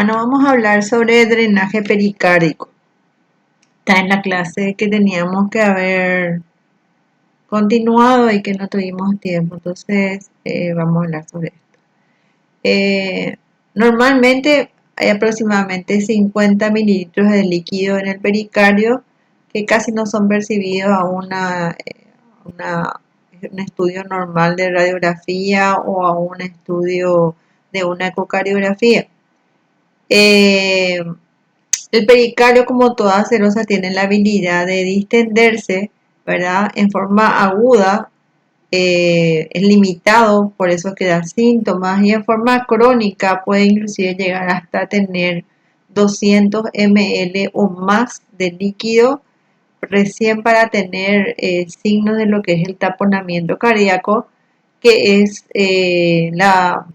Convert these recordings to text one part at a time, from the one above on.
Bueno, vamos a hablar sobre drenaje pericárdico. Está en la clase que teníamos que haber continuado y que no tuvimos tiempo, entonces vamos a hablar sobre esto. Normalmente hay aproximadamente 50 mililitros de líquido en el pericardio que casi no son percibidos a un estudio normal de radiografía o a un estudio de una ecocardiografía. Eh, El pericardio, como toda serosa, tiene la habilidad de distenderse, ¿verdad? En forma aguda, es limitado, por eso que da síntomas, y en forma crónica puede inclusive llegar hasta tener 200 ml o más de líquido, recién para tener signos de lo que es el taponamiento cardíaco, que es la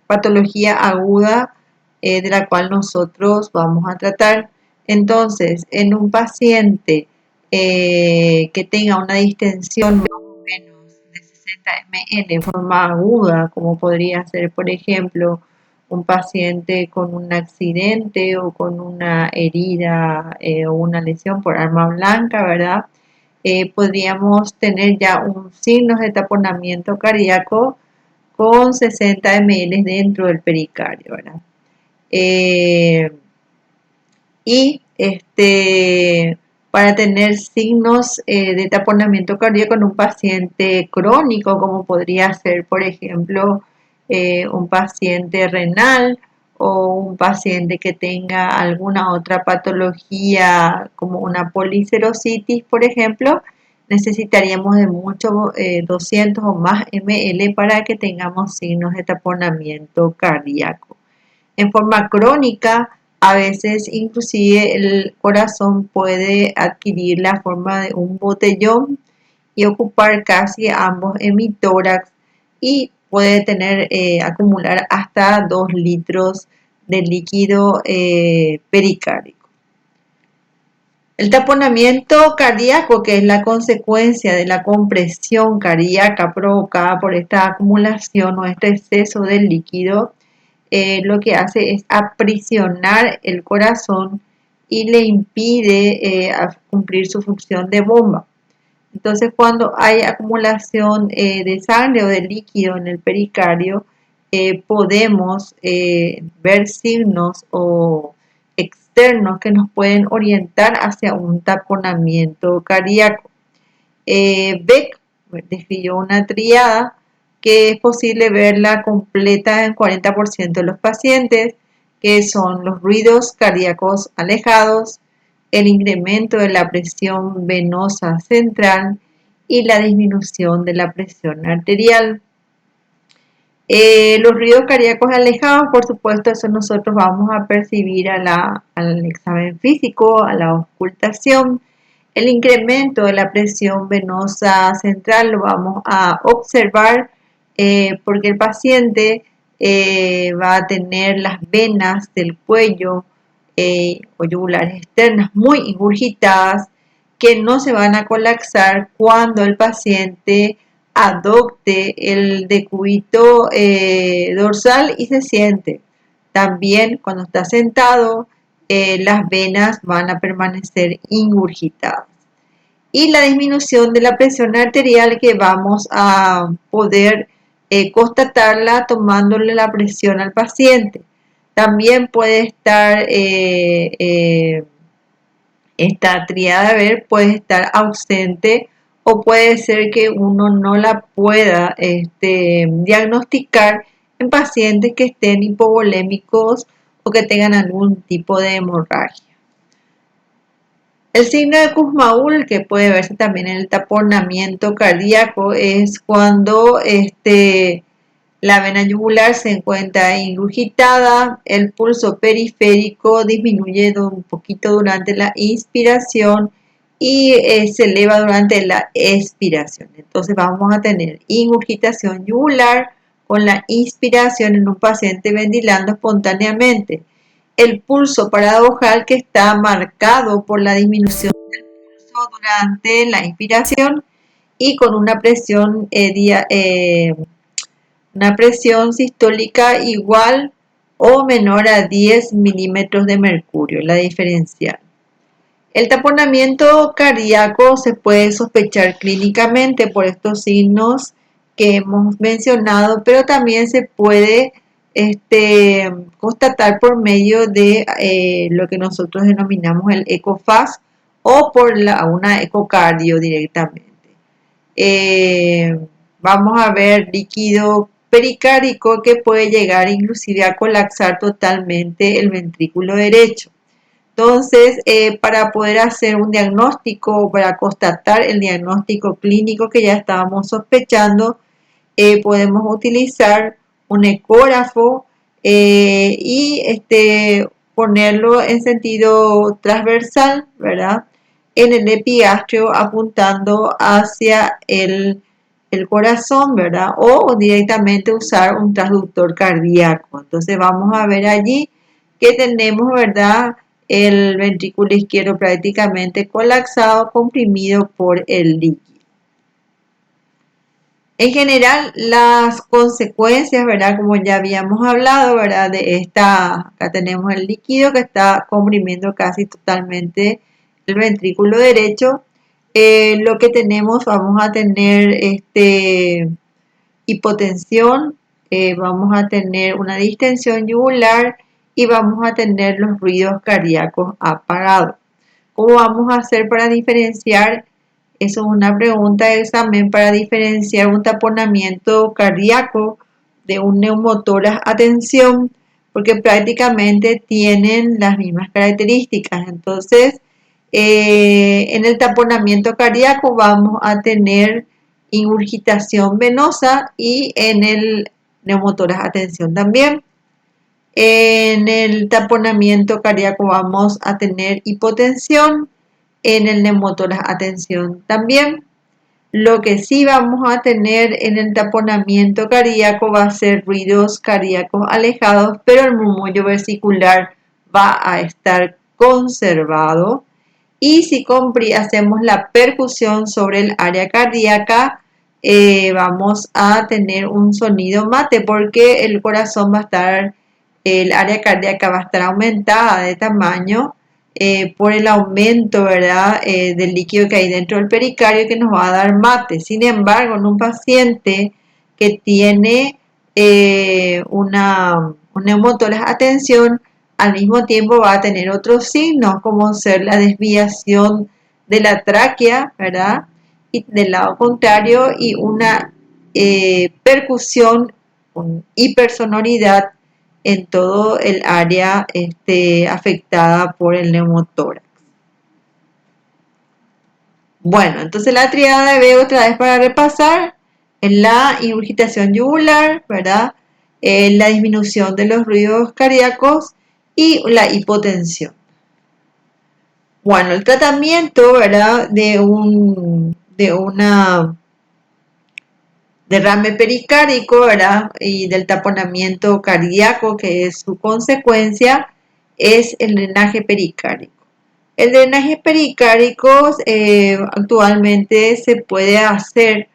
patología aguda de la cual nosotros vamos a tratar. Entonces, en un paciente que tenga una distensión más o menos de 60 ml en forma aguda, como podría ser, por ejemplo, un paciente con un accidente o con una herida o una lesión por arma blanca, ¿verdad? Podríamos tener ya un signo de taponamiento cardíaco con 60 ml dentro del pericardio, ¿verdad? Eh, para tener signos de taponamiento cardíaco en un paciente crónico, como podría ser, por ejemplo, un paciente renal o un paciente que tenga alguna otra patología como una policerositis, por ejemplo, necesitaríamos de mucho 200 o más ml para que tengamos signos de taponamiento cardíaco. En forma crónica, a veces inclusive el corazón puede adquirir la forma de un botellón y ocupar casi ambos hemitórax y puede acumular hasta 2 litros de líquido pericárdico. El taponamiento cardíaco, que es la consecuencia de la compresión cardíaca provocada por esta acumulación o este exceso de líquido, lo que hace es aprisionar el corazón y le impide cumplir su función de bomba. Entonces, cuando hay acumulación de sangre o de líquido en el pericardio, podemos ver signos o externos que nos pueden orientar hacia un taponamiento cardíaco. Beck describió una triada que es posible verla completa en 40% de los pacientes, que son los ruidos cardíacos alejados, el incremento de la presión venosa central y la disminución de la presión arterial. Los ruidos cardíacos alejados, por supuesto, eso nosotros vamos a percibir al examen físico, a la auscultación. El incremento de la presión venosa central lo vamos a observar porque el paciente va a tener las venas del cuello o yugulares externas muy ingurgitadas que no se van a colapsar cuando el paciente adopte el decúbito dorsal y se siente. También cuando está sentado, las venas van a permanecer ingurgitadas. Y la disminución de la presión arterial que vamos a poder constatarla tomándole la presión al paciente. También puede estar esta triada puede estar ausente o puede ser que uno no la pueda diagnosticar en pacientes que estén hipovolémicos o que tengan algún tipo de hemorragia. El signo de Kussmaul, que puede verse también en el taponamiento cardíaco, es cuando la vena yugular se encuentra ingurgitada, el pulso periférico disminuye un poquito durante la inspiración y se eleva durante la expiración. Entonces vamos a tener ingurgitación yugular con la inspiración en un paciente ventilando espontáneamente. El pulso paradojal que está marcado por la disminución del pulso durante la inspiración y con una presión sistólica igual o menor a 10 milímetros de mercurio, la diferencial. El taponamiento cardíaco se puede sospechar clínicamente por estos signos que hemos mencionado, pero también se puede constatar por medio de lo que nosotros denominamos el ecofaz o por una ecocardio directamente. Eh, Vamos a ver líquido pericárdico que puede llegar inclusive a colapsar totalmente el ventrículo derecho. Entonces, para poder hacer un diagnóstico, para constatar el diagnóstico clínico que ya estábamos sospechando, podemos utilizar un ecógrafo y ponerlo en sentido transversal, ¿verdad? En el epigastrio apuntando hacia el corazón, ¿verdad? O directamente usar un transductor cardíaco. Entonces vamos a ver allí que tenemos, ¿verdad? El ventrículo izquierdo prácticamente colapsado, comprimido por el líquido. En general, las consecuencias, ¿verdad? Como ya habíamos hablado, ¿verdad? Acá tenemos el líquido que está comprimiendo casi totalmente el ventrículo derecho. Lo que tenemos, vamos a tener hipotensión, vamos a tener una distensión yugular y vamos a tener los ruidos cardíacos apagados. ¿Cómo vamos a hacer para diferenciar? Eso es una pregunta de examen para diferenciar un taponamiento cardíaco de un neumotórax a tensión, porque prácticamente tienen las mismas características. Entonces, en el taponamiento cardíaco vamos a tener ingurgitación venosa y en el neumotórax a tensión también. En el taponamiento cardíaco vamos a tener hipotensión, en el neumotórax a tensión también. Lo que sí vamos a tener en el taponamiento cardíaco va a ser ruidos cardíacos alejados, pero el murmullo vesicular va a estar conservado. Y si hacemos la percusión sobre el área cardíaca, vamos a tener un sonido mate porque el corazón va a estar, el área cardíaca va a estar aumentada de tamaño por el aumento, ¿verdad? Del líquido que hay dentro del pericardio que nos va a dar mate. Sin embargo, en un paciente que tiene un neumotórax a tensión, al mismo tiempo va a tener otros signos como ser la desviación de la tráquea, ¿verdad? Y del lado contrario y una percusión con hipersonoridad en todo el área afectada por el neumotórax. Bueno, entonces la triada de B otra vez para repasar, en la ingurgitación yugular, ¿verdad? La disminución de los ruidos cardíacos y la hipotensión. Bueno, el tratamiento, ¿verdad? De una derrame pericárdico, ¿verdad? Y del taponamiento cardíaco, que es su consecuencia, es el drenaje pericárdico. El drenaje pericárdico actualmente se puede hacer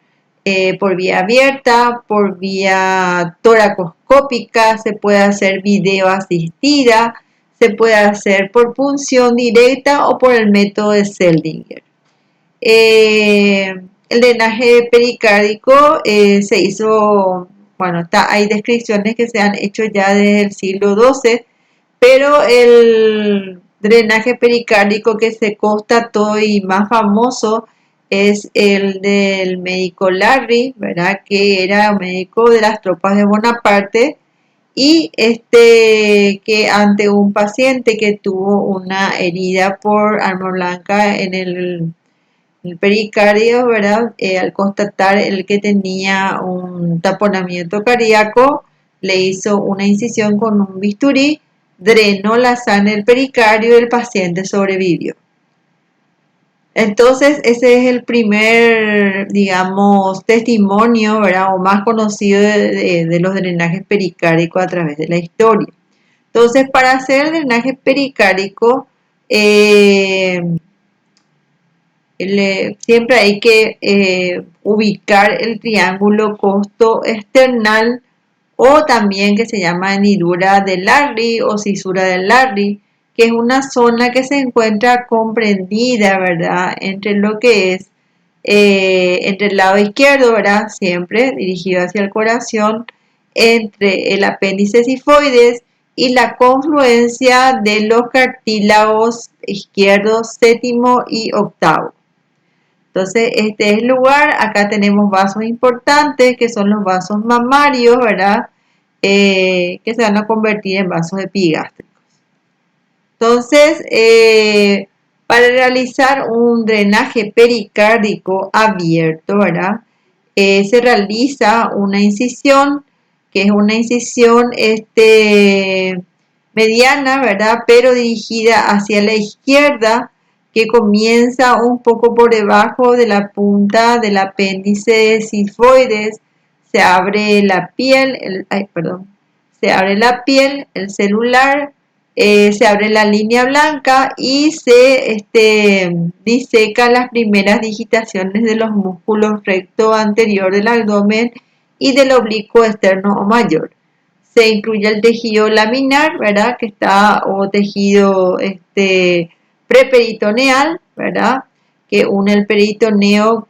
por vía abierta, por vía toracoscópica, se puede hacer video asistida, se puede hacer por punción directa o por el método de Seldinger. El drenaje pericárdico se hizo, bueno, hay descripciones que se han hecho ya desde el siglo XII, pero el drenaje pericárdico que se constató y más famoso es el del médico Larry, ¿verdad? Que era médico de las tropas de Bonaparte y que ante un paciente que tuvo una herida por arma blanca en el pericardio, ¿verdad? Al constatar el que tenía un taponamiento cardíaco, le hizo una incisión con un bisturí, drenó la sangre del pericardio y el paciente sobrevivió. Entonces, ese es el primer, digamos, testimonio, ¿verdad? O más conocido de los drenajes pericárdicos a través de la historia. Entonces, para hacer el drenaje pericárdico, siempre hay que ubicar el triángulo costo external o también que se llama hendidura de Larry o cisura de Larry, que es una zona que se encuentra comprendida, ¿verdad?, entre lo que es, entre el lado izquierdo, ¿verdad?, siempre dirigido hacia el corazón, entre el apéndice sifoides y la confluencia de los cartílagos izquierdos, séptimo y octavo. Entonces, este es el lugar. Acá tenemos vasos importantes, que son los vasos mamarios, ¿verdad? Que se van a convertir en vasos epigástricos. Entonces, para realizar un drenaje pericárdico abierto, ¿verdad? Se realiza una incisión, que es una incisión mediana, ¿verdad?, pero dirigida hacia la izquierda, que comienza un poco por debajo de la punta del apéndice sifoides. Se abre la piel, se abre la piel, el celular, se abre la línea blanca y se diseca las primeras digitaciones de los músculos recto anterior del abdomen y del oblicuo externo o mayor. Se incluye el tejido laminar, ¿verdad?, que está, o tejido preperitoneal, ¿verdad?, que une el peritoneo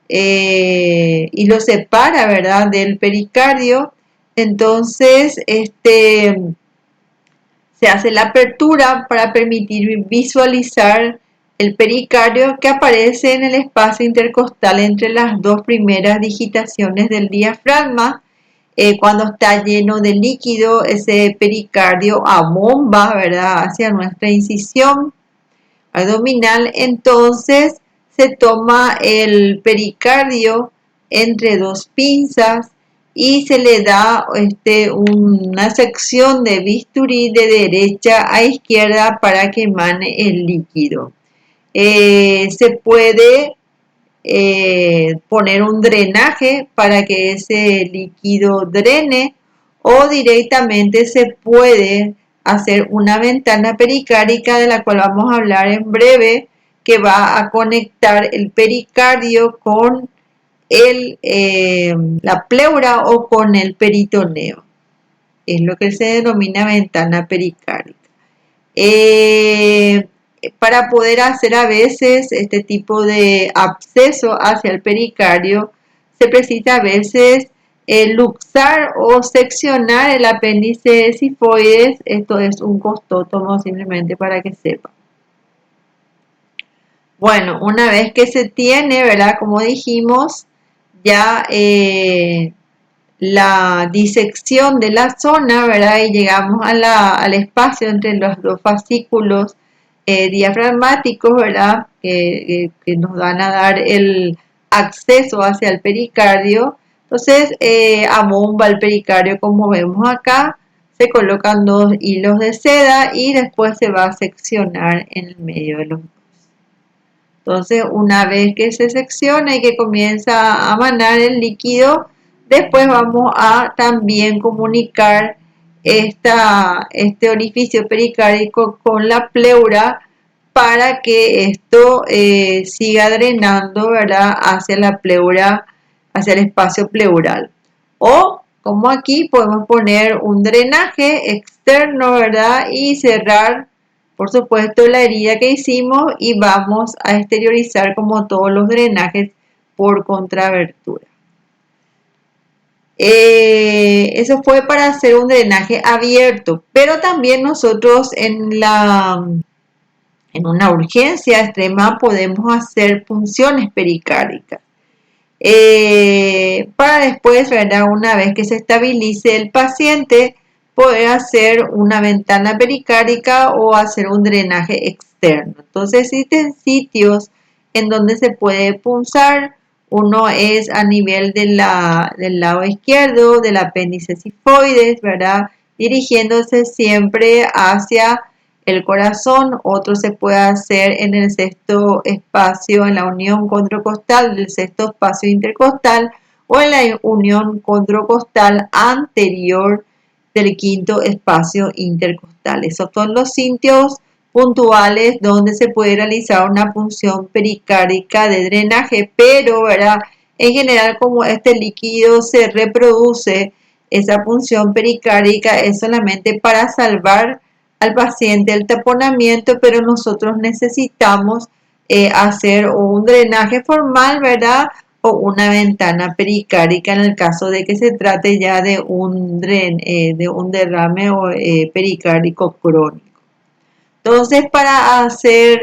y lo separa, ¿verdad?, del pericardio. Entonces, se hace la apertura para permitir visualizar el pericardio, que aparece en el espacio intercostal entre las dos primeras digitaciones del diafragma. Cuando está lleno de líquido, ese pericardio abomba, ¿verdad?, hacia nuestra incisión abdominal. Entonces se toma el pericardio entre dos pinzas y se le da una sección de bisturí de derecha a izquierda para que emane el líquido. Se puede poner un drenaje para que ese líquido drene, o directamente se puede hacer una ventana pericárdica, de la cual vamos a hablar en breve, que va a conectar el pericardio con la pleura o con el peritoneo. Es lo que se denomina ventana pericárdica. Para poder hacer a veces este tipo de absceso hacia el pericardio, se precisa a veces luxar o seccionar el apéndice sifoides. Esto es un costótomo, simplemente para que sepan. Bueno, una vez que se tiene, ¿verdad?, como dijimos, ya la disección de la zona, ¿verdad?, y llegamos al espacio entre los dos fascículos diafragmáticos, ¿verdad?, que nos van a dar el acceso hacia el pericardio. Entonces, abomba el pericardio, como vemos acá. Se colocan dos hilos de seda y después se va a seccionar en el medio de los dos. Entonces, una vez que se secciona y que comienza a manar el líquido, después vamos a también comunicar este orificio pericárdico con la pleura, para que esto siga drenando, ¿verdad?, hacia la pleura, hacia el espacio pleural. O, como aquí, podemos poner un drenaje externo, ¿verdad?, y cerrar, por supuesto, la herida que hicimos, y vamos a exteriorizar, como todos los drenajes, por contrabertura. Eso fue para hacer un drenaje abierto, pero también nosotros en una urgencia extrema podemos hacer punciones pericárdicas. Para después, ¿verdad?, una vez que se estabilice el paciente, poder hacer una ventana pericárdica o hacer un drenaje externo. Entonces, existen sitios en donde se puede punzar. Uno es a nivel del lado izquierdo del apéndice sifoides, ¿verdad?, dirigiéndose siempre hacia el corazón. Otro se puede hacer en el sexto espacio, en la unión condrocostal del sexto espacio intercostal, o en la unión condrocostal anterior del quinto espacio intercostal. Esos son los sitios puntuales donde se puede realizar una punción pericárdica de drenaje, pero, ¿verdad?, en general, como este líquido se reproduce esa punción pericárdica es solamente para salvar al paciente el taponamiento, pero nosotros necesitamos hacer un drenaje formal, ¿verdad? O una ventana pericárdica en el caso de que se trate ya de de un derrame pericárdico crónico. Entonces, para hacer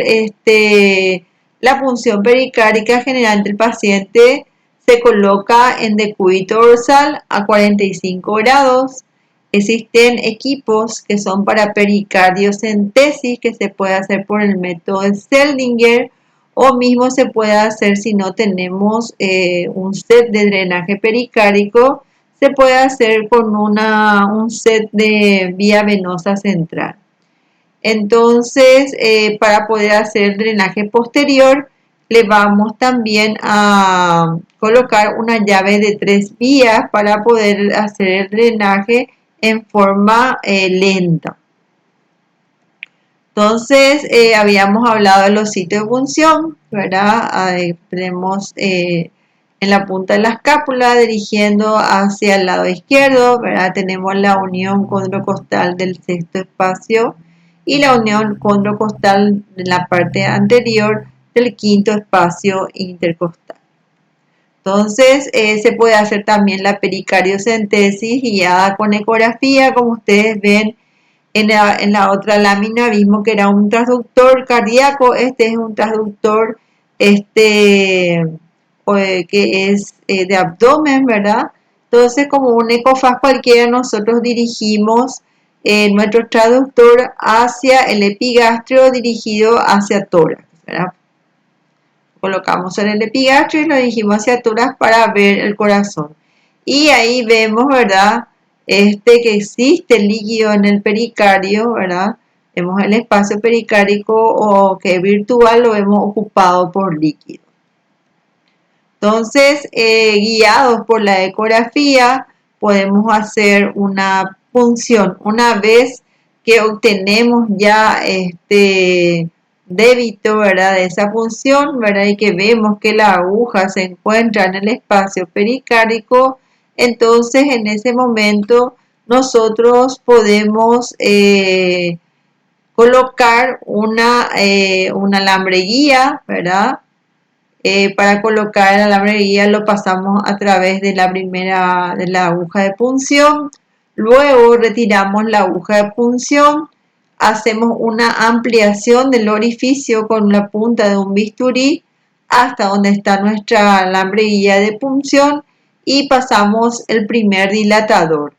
la punción pericárdica, generalmente el paciente se coloca en decúbito dorsal a 45 grados. Existen equipos que son para pericardiocentesis que se puede hacer por el método de Seldinger o mismo se puede hacer si no tenemos un set de drenaje pericárdico, se puede hacer con un set de vía venosa central. Entonces, para poder hacer drenaje posterior, le vamos también a colocar una llave de 3 vías para poder hacer el drenaje en forma lenta. Entonces, habíamos hablado de los sitios de punción, ¿verdad? Tenemos en la punta de la escápula dirigiendo hacia el lado izquierdo, ¿verdad? Tenemos la unión condrocostal del sexto espacio y la unión condrocostal de la parte anterior del quinto espacio intercostal. Entonces, se puede hacer también la pericardiocentesis guiada con ecografía, como ustedes ven en la otra lámina vimos que era un transductor cardíaco, este es un transductor que es de abdomen, ¿verdad? Entonces, como un ecofaz cualquiera, nosotros dirigimos nuestro traductor hacia el epigastrio dirigido hacia tórax, ¿verdad? Colocamos en el epigastrio y lo dirigimos hacia tórax para ver el corazón. Y ahí vemos, ¿verdad? Que existe líquido en el pericardio, ¿verdad? Vemos el espacio pericárdico o que es virtual, lo hemos ocupado por líquido. Entonces, guiados por la ecografía, podemos hacer una punción. Una vez que obtenemos ya débito, ¿verdad? De esa punción, ¿verdad? Y que vemos que la aguja se encuentra en el espacio pericárdico, entonces en ese momento nosotros podemos colocar un alambre guía, ¿verdad? Para colocar el alambre de guía lo pasamos a través de de la aguja de punción, luego retiramos la aguja de punción, hacemos una ampliación del orificio con la punta de un bisturí hasta donde está nuestra alambre guía de punción y pasamos el primer dilatador.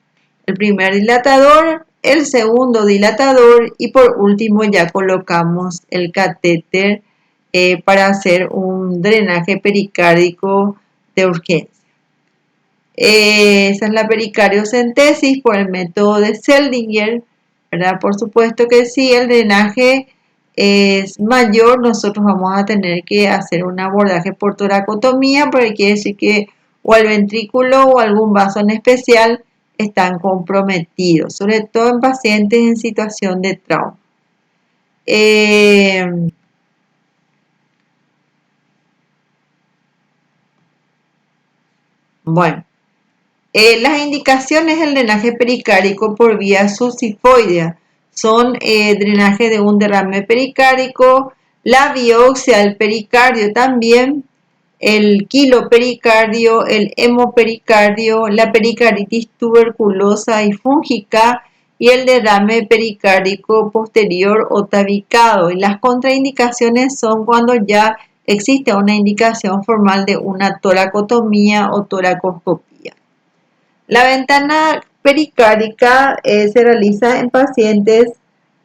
El primer dilatador, el segundo dilatador y por último ya colocamos el catéter para hacer un drenaje pericárdico de urgencia. Esa es la pericardiocentesis por el método de Seldinger, ¿verdad? Por supuesto que si el drenaje es mayor, nosotros vamos a tener que hacer un abordaje por toracotomía, porque quiere decir que o el ventrículo o algún vaso en especial están comprometidos, sobre todo en pacientes en situación de trauma. Bueno, las indicaciones del drenaje pericárdico por vía subsifoidea son drenaje de un derrame pericárdico, la biopsia del pericardio también, el quilopericardio, el hemopericardio, la pericarditis tuberculosa y fúngica y el derrame pericárdico posterior o tabicado. Y las contraindicaciones son cuando ya existe una indicación formal de una toracotomía o toracoscopía. La ventana pericárdica se realiza en pacientes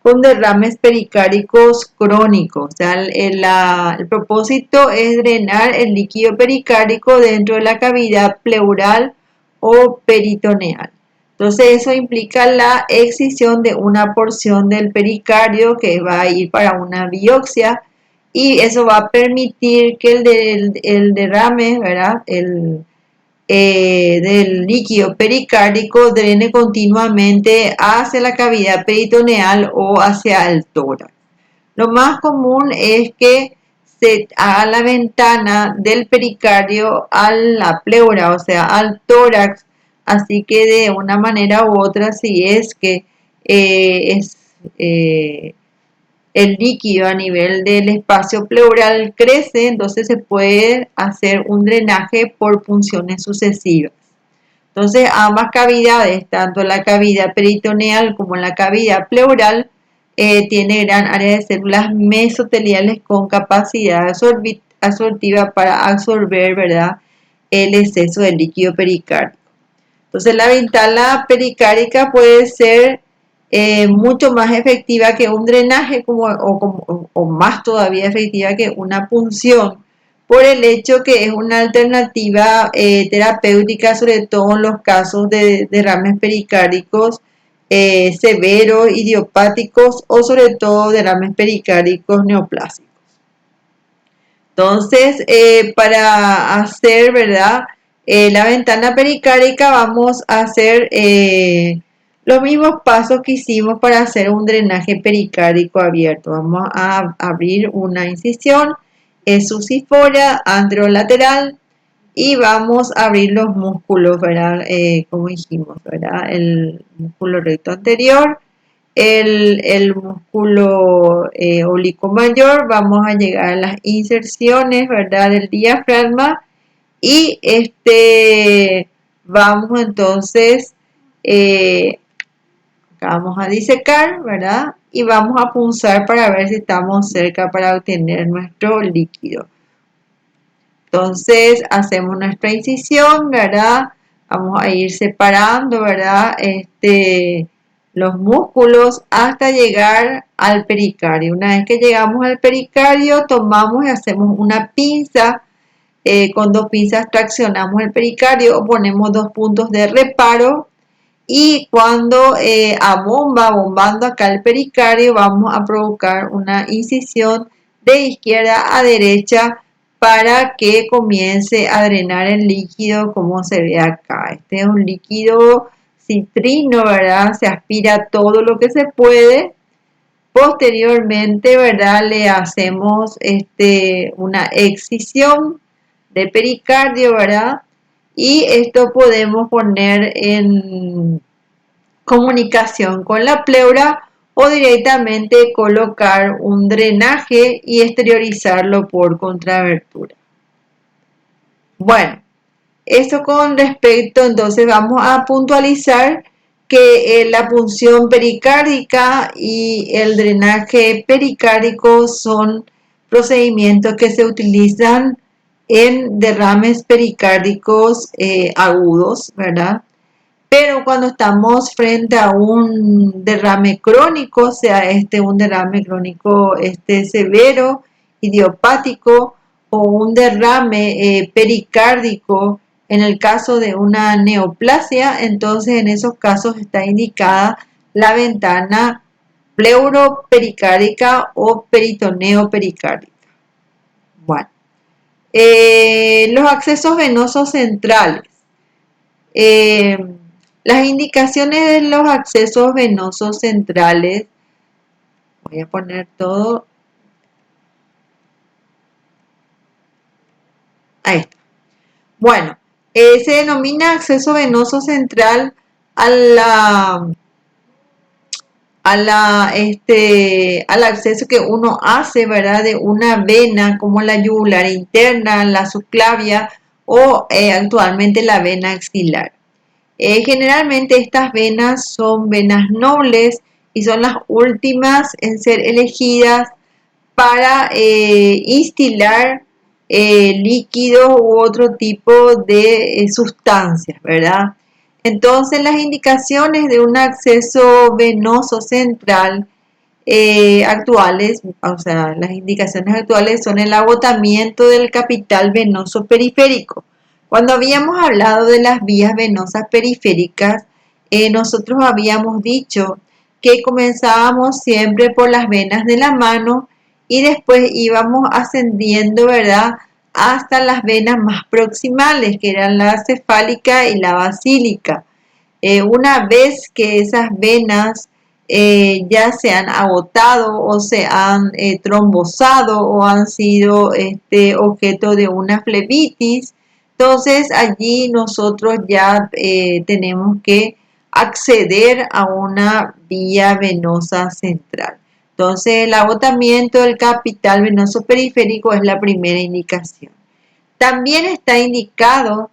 con derrames pericárdicos crónicos. O sea, el propósito es drenar el líquido pericárdico dentro de la cavidad pleural o peritoneal. Entonces, eso implica la excisión de una porción del pericardio que va a ir para una biopsia y eso va a permitir que el derrame, ¿verdad? Del líquido pericárdico drene continuamente hacia la cavidad peritoneal o hacia el tórax. Lo más común es que se haga la ventana del pericardio a la pleura, o sea, al tórax, así que de una manera u otra, si es que es el líquido a nivel del espacio pleural crece, entonces se puede hacer un drenaje por punciones sucesivas. Entonces, ambas cavidades, tanto la cavidad peritoneal como la cavidad pleural, tiene gran área de células mesoteliales con capacidad absortiva para absorber, ¿verdad?, el exceso de líquido pericárdico. Entonces, la ventana pericárdica puede ser mucho más efectiva que un drenaje o más todavía efectiva que una punción, por el hecho que es una alternativa terapéutica, sobre todo en los casos de derrames pericárdicos severos, idiopáticos o sobre todo derrames pericárdicos neoplásicos. Entonces, para hacer, ¿verdad?, la ventana pericárdica vamos a hacer los mismos pasos que hicimos para hacer un drenaje pericárdico abierto. Vamos a abrir una incisión sucifora anterolateral y vamos a abrir los músculos, ¿verdad? Como dijimos, ¿verdad? El músculo recto anterior, el músculo oblicuo mayor, vamos a llegar a las inserciones, ¿verdad?, del diafragma y vamos entonces, vamos a disecar, ¿verdad? Y vamos a punzar para ver si estamos cerca para obtener nuestro líquido. Entonces hacemos nuestra incisión, ¿verdad? Vamos a ir separando, ¿verdad?, los músculos hasta llegar al pericardio. Una vez que llegamos al pericardio, tomamos y hacemos una pinza. Con dos pinzas traccionamos el pericardio o ponemos dos puntos de reparo. Y cuando bombando acá el pericardio, vamos a provocar una incisión de izquierda a derecha para que comience a drenar el líquido como se ve acá. Este es un líquido citrino, ¿verdad? Se aspira todo lo que se puede. Posteriormente, ¿verdad?, le hacemos una excisión de pericardio, ¿verdad? Y esto podemos poner en comunicación con la pleura o directamente colocar un drenaje y exteriorizarlo por contrabertura. Bueno, eso con respecto, entonces vamos a puntualizar que la punción pericárdica y el drenaje pericárdico son procedimientos que se utilizan en derrames pericárdicos agudos, ¿verdad? Pero cuando estamos frente a un derrame crónico, sea un derrame crónico severo, idiopático, o un derrame pericárdico, en el caso de una neoplasia, entonces en esos casos está indicada la ventana pleuropericárdica o peritoneo pericárdica. Bueno, los accesos venosos centrales. Las indicaciones de los accesos venosos centrales, voy a poner todo, ahí está. Bueno, se denomina acceso venoso central al acceso que uno hace, ¿verdad?, de una vena como la yugular interna, la subclavia o actualmente la vena axilar. Generalmente estas venas son venas nobles y son las últimas en ser elegidas para instilar líquidos u otro tipo de sustancias, ¿verdad? Entonces las indicaciones de un acceso venoso central actuales, o sea, las indicaciones actuales son el agotamiento del capital venoso periférico. Cuando habíamos hablado de las vías venosas periféricas, nosotros habíamos dicho que comenzábamos siempre por las venas de la mano y después íbamos ascendiendo, ¿verdad?, hasta las venas más proximales, que eran la cefálica y la basílica. Una vez que esas venas ya se han agotado o se han trombosado o han sido objeto de una flebitis, Entonces allí nosotros ya tenemos que acceder a una vía venosa central. Entonces el agotamiento del capital venoso periférico es la primera indicación. También está indicado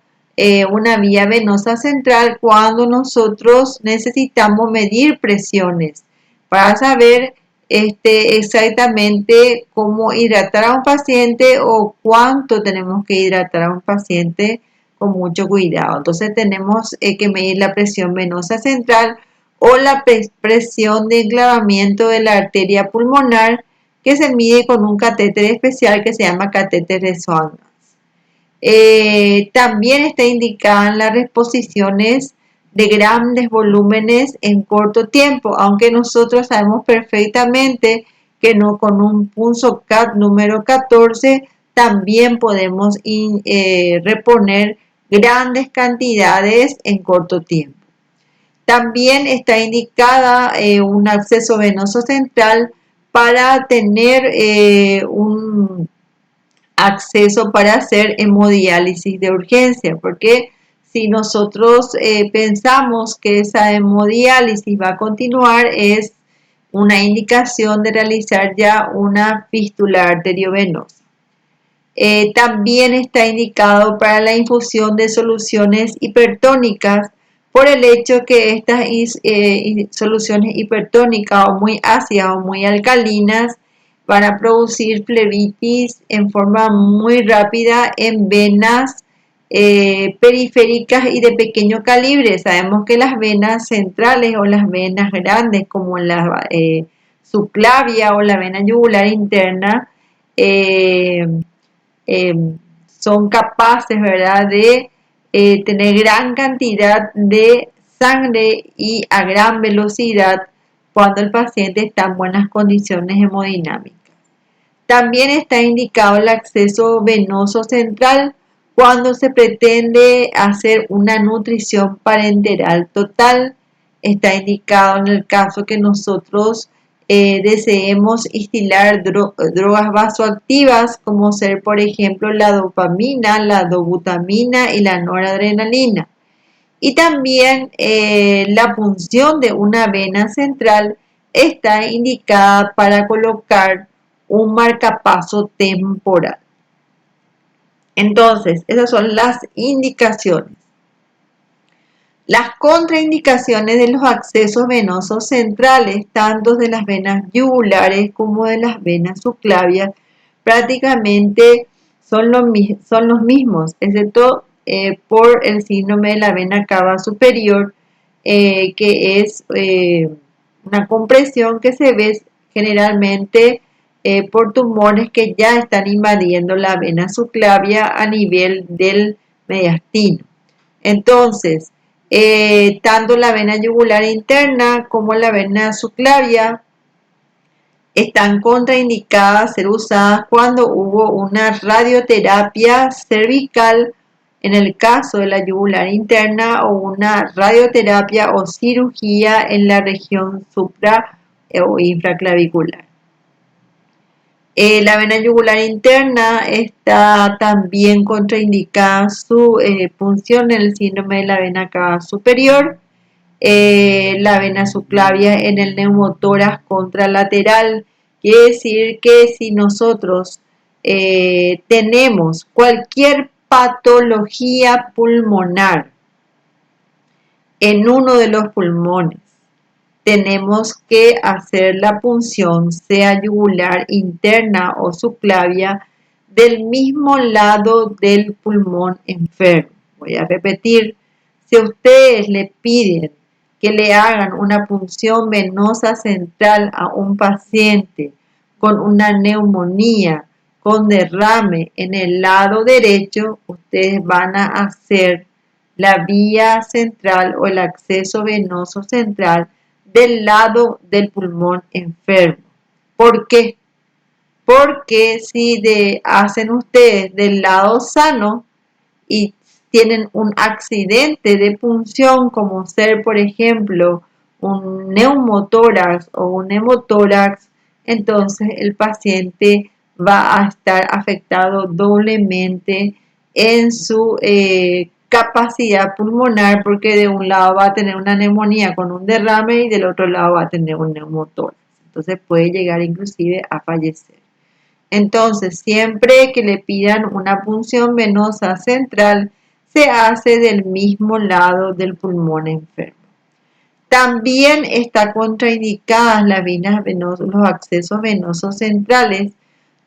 una vía venosa central cuando nosotros necesitamos medir presiones para saber exactamente cómo hidratar a un paciente o cuánto tenemos que hidratar a un paciente con mucho cuidado. Entonces tenemos que medir la presión venosa central o la presión de enclavamiento de la arteria pulmonar, que se mide con un catéter especial que se llama catéter de Swan. También está indicada en las reposiciones de grandes volúmenes en corto tiempo, aunque nosotros sabemos perfectamente que no, con un punzo CAT número 14 también podemos reponer grandes cantidades en corto tiempo. También está indicada un acceso venoso central para tener un acceso para hacer hemodiálisis de urgencia, porque si nosotros pensamos que esa hemodiálisis va a continuar, es una indicación de realizar ya una fístula arteriovenosa. También está indicado para la infusión de soluciones hipertónicas por el hecho que estas soluciones hipertónicas o muy ácidas o muy alcalinas van a producir flebitis en forma muy rápida en venas periféricas y de pequeño calibre. Sabemos que las venas centrales o las venas grandes como la subclavia o la vena yugular interna eh, eh, son capaces, ¿verdad?, de tener gran cantidad de sangre y a gran velocidad cuando el paciente está en buenas condiciones hemodinámicas. También está indicado el acceso venoso central cuando se pretende hacer una nutrición parenteral total. Está indicado en el caso que nosotros deseemos instilar drogas vasoactivas como ser, por ejemplo, la dopamina, la dobutamina y la noradrenalina. Y también la punción de una vena central está indicada para colocar un marcapaso temporal. Entonces, esas son las indicaciones. Las contraindicaciones de los accesos venosos centrales, tanto de las venas yugulares como de las venas subclavias, prácticamente son los mismos, excepto por el síndrome de la vena cava superior, que es una compresión que se ve generalmente por tumores que ya están invadiendo la vena subclavia a nivel del mediastino. Entonces, tanto la vena yugular interna como la vena subclavia están contraindicadas a ser usadas cuando hubo una radioterapia cervical en el caso de la yugular interna o una radioterapia o cirugía en la región supra o infraclavicular. La vena yugular interna está también contraindicada su punción en el síndrome de la vena cava superior, la vena subclavia en el neumotórax contralateral. Quiere decir que si nosotros tenemos cualquier patología pulmonar en uno de los pulmones, tenemos que hacer la punción, sea yugular interna o subclavia, del mismo lado del pulmón enfermo. Voy a repetir, si a ustedes le piden que le hagan una punción venosa central a un paciente con una neumonía, con derrame en el lado derecho, ustedes van a hacer la vía central o el acceso venoso central del lado del pulmón enfermo. ¿Por qué? Porque si hacen ustedes del lado sano y tienen un accidente de punción, como ser, por ejemplo, un neumotórax o un hemotórax, entonces el paciente va a estar afectado doblemente en su capacidad pulmonar, porque de un lado va a tener una neumonía con un derrame y del otro lado va a tener un neumotórax. Entonces puede llegar inclusive a fallecer. Entonces, siempre que le pidan una punción venosa central, se hace del mismo lado del pulmón enfermo. También está contraindicadas las venas venosas, los accesos venosos centrales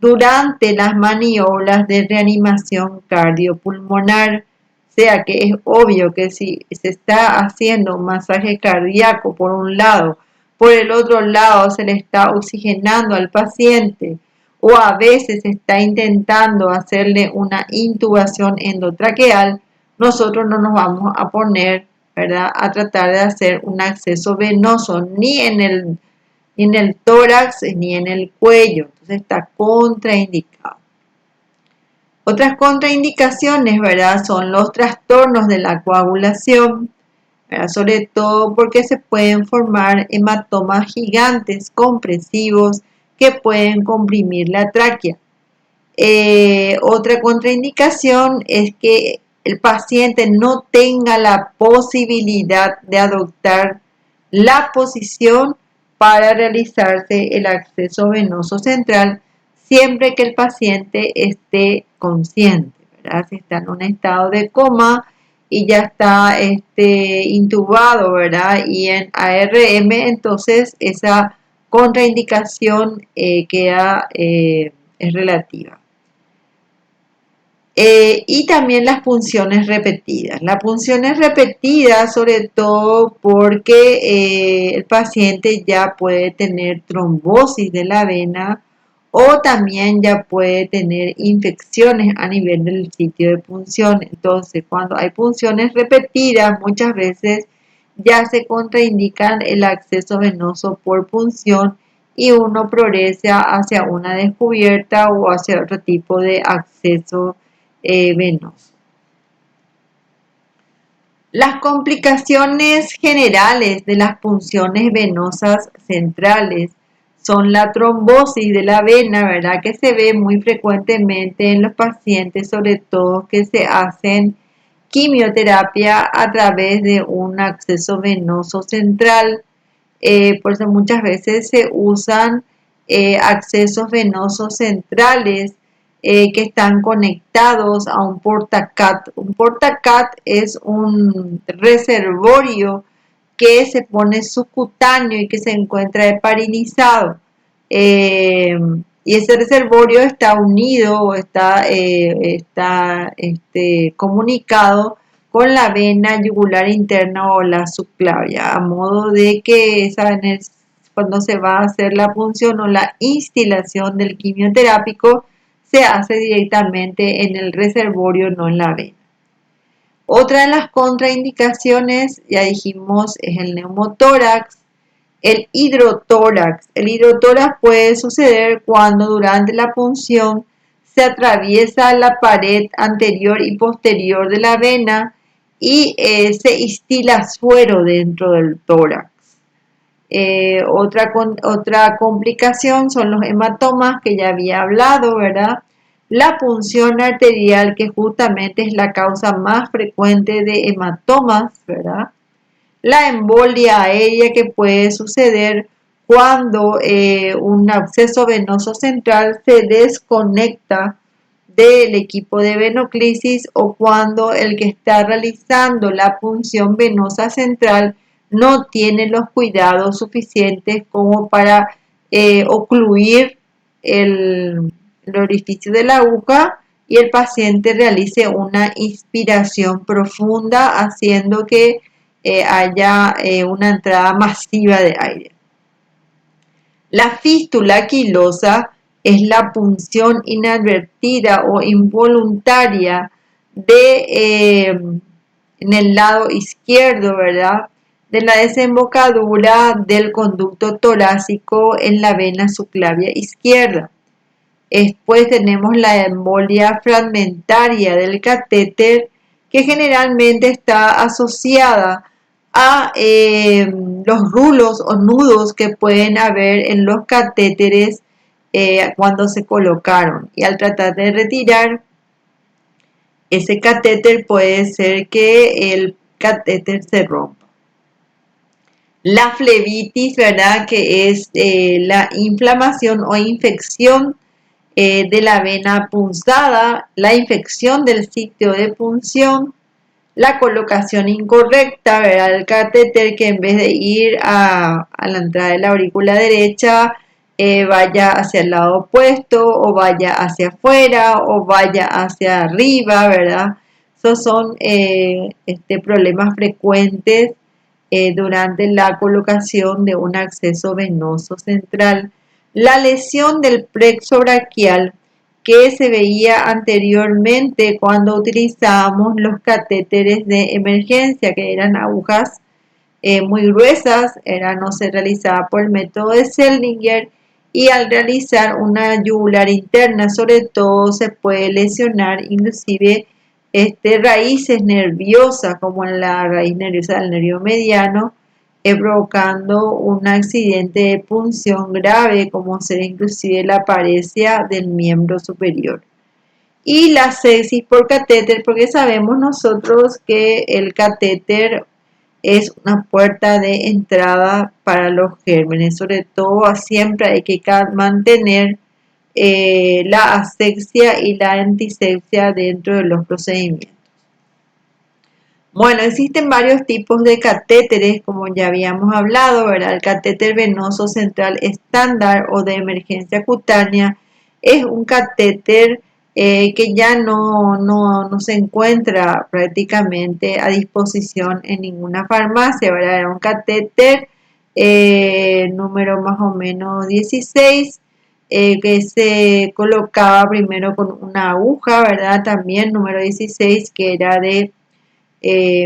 durante las maniobras de reanimación cardiopulmonar. O sea que es obvio que si se está haciendo un masaje cardíaco por un lado, por el otro lado se le está oxigenando al paciente o a veces se está intentando hacerle una intubación endotraqueal, nosotros no nos vamos a poner, ¿verdad?, a tratar de hacer un acceso venoso ni en el tórax ni en el cuello. Entonces está contraindicado. Otras contraindicaciones, ¿verdad?, son los trastornos de la coagulación, ¿verdad?, sobre todo porque se pueden formar hematomas gigantes compresivos que pueden comprimir la tráquea. Otra contraindicación es que el paciente no tenga la posibilidad de adoptar la posición para realizarse el acceso venoso central siempre que el paciente esté consciente, ¿verdad? Si está en un estado de coma y ya está intubado, ¿verdad?, y en ARM, entonces esa contraindicación es relativa. Y también las punciones repetidas. Las punciones repetidas, sobre todo porque el paciente ya puede tener trombosis de la vena o también ya puede tener infecciones a nivel del sitio de punción. Entonces, cuando hay punciones repetidas, muchas veces ya se contraindican el acceso venoso por punción y uno progresa hacia una descubierta o hacia otro tipo de acceso venoso. Las complicaciones generales de las punciones venosas centrales son la trombosis de la vena, ¿verdad?, que se ve muy frecuentemente en los pacientes, sobre todo que se hacen quimioterapia a través de un acceso venoso central. Por eso muchas veces se usan accesos venosos centrales que están conectados a un portacat. Un portacat es un reservorio que se pone subcutáneo y que se encuentra heparinizado. Y ese reservorio está unido o está comunicado con la vena yugular interna o la subclavia, a modo de que cuando se va a hacer la punción o la instilación del quimioterápico, se hace directamente en el reservorio, no en la vena. Otra de las contraindicaciones, ya dijimos, es el neumotórax, el hidrotórax. El hidrotórax puede suceder cuando durante la punción se atraviesa la pared anterior y posterior de la vena y se instila suero dentro del tórax. Otra complicación son los hematomas, que ya había hablado, ¿verdad? La punción arterial, que justamente es la causa más frecuente de hematomas, ¿verdad? La embolia aérea, que puede suceder cuando un absceso venoso central se desconecta del equipo de venoclisis o cuando el que está realizando la punción venosa central no tiene los cuidados suficientes como para ocluir el orificio de la aguja y el paciente realice una inspiración profunda, haciendo que haya una entrada masiva de aire. La fístula quilosa es la punción inadvertida o involuntaria en el lado izquierdo, ¿verdad?, de la desembocadura del conducto torácico en la vena subclavia izquierda. Después tenemos la embolia fragmentaria del catéter, que generalmente está asociada a los rulos o nudos que pueden haber en los catéteres cuando se colocaron. Y al tratar de retirar ese catéter puede ser que el catéter se rompa. La flebitis, ¿verdad? Que es la inflamación o infección de la vena punzada, la infección del sitio de punción, la colocación incorrecta, ¿verdad? El catéter que en vez de ir a la entrada de la aurícula derecha, vaya hacia el lado opuesto o vaya hacia afuera o vaya hacia arriba, ¿verdad? Esos son problemas frecuentes durante la colocación de un acceso venoso central. La lesión del plexo braquial que se veía anteriormente cuando utilizábamos los catéteres de emergencia, que eran agujas muy gruesas, no se realizaba por el método de Seldinger, y al realizar una yugular interna, sobre todo, se puede lesionar inclusive raíces nerviosas, como la raíz nerviosa del nervio mediano, provocando un accidente de punción grave, como ser inclusive la paresia del miembro superior. Y la sepsis por catéter, porque sabemos nosotros que el catéter es una puerta de entrada para los gérmenes. Sobre todo siempre hay que mantener la asepsia y la antisepsia dentro de los procedimientos. Bueno, existen varios tipos de catéteres, como ya habíamos hablado, ¿verdad? El catéter venoso central estándar o de emergencia cutánea es un catéter que ya no se encuentra prácticamente a disposición en ninguna farmacia, ¿verdad? Era un catéter número más o menos 16, que se colocaba primero con una aguja, ¿verdad? También número 16, que era de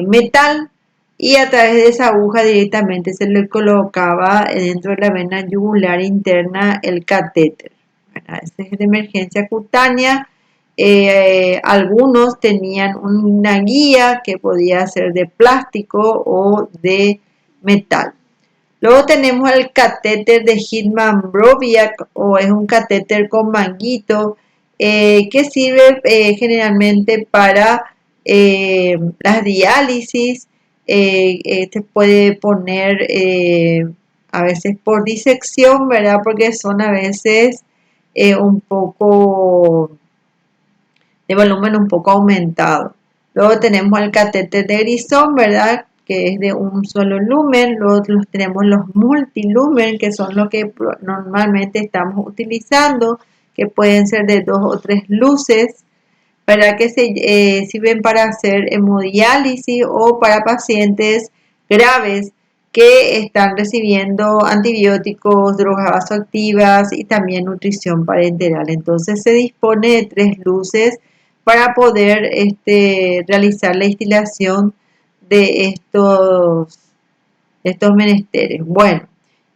metal, y a través de esa aguja directamente se le colocaba dentro de la vena yugular interna el catéter. Este es de emergencia cutánea. Algunos tenían una guía que podía ser de plástico o de metal. Luego tenemos el catéter de Hitman-Broviac, o es un catéter con manguito que sirve generalmente para las diálisis. Se puede poner a veces por disección, ¿verdad? Porque son a veces un poco de volumen un poco aumentado. Luego tenemos el catéter de Grisón, ¿verdad? Que es de un solo lumen. Luego tenemos los multilumen, que son los que normalmente estamos utilizando, que pueden ser de 2 o 3 luces, para que se sirven para hacer hemodiálisis o para pacientes graves que están recibiendo antibióticos, drogas vasoactivas y también nutrición parenteral. Entonces se dispone de 3 luces para poder realizar la instilación de estos menesteres. Bueno,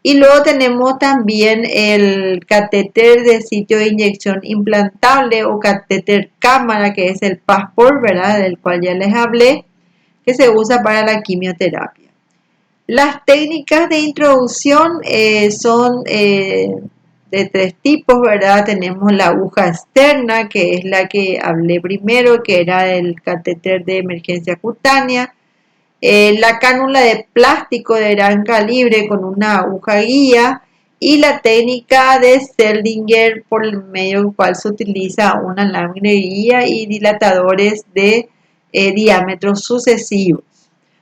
y luego tenemos también el catéter de sitio de inyección implantable o catéter cámara, que es el Passport, ¿verdad? Del cual ya les hablé, que se usa para la quimioterapia. Las técnicas de introducción son de 3 tipos, ¿verdad? Tenemos la aguja externa, que es la que hablé primero, que era el catéter de emergencia cutánea. La cánula de plástico de gran calibre con una aguja guía, y la técnica de Seldinger, por el medio del cual se utiliza una lámina guía y dilatadores de diámetros sucesivos.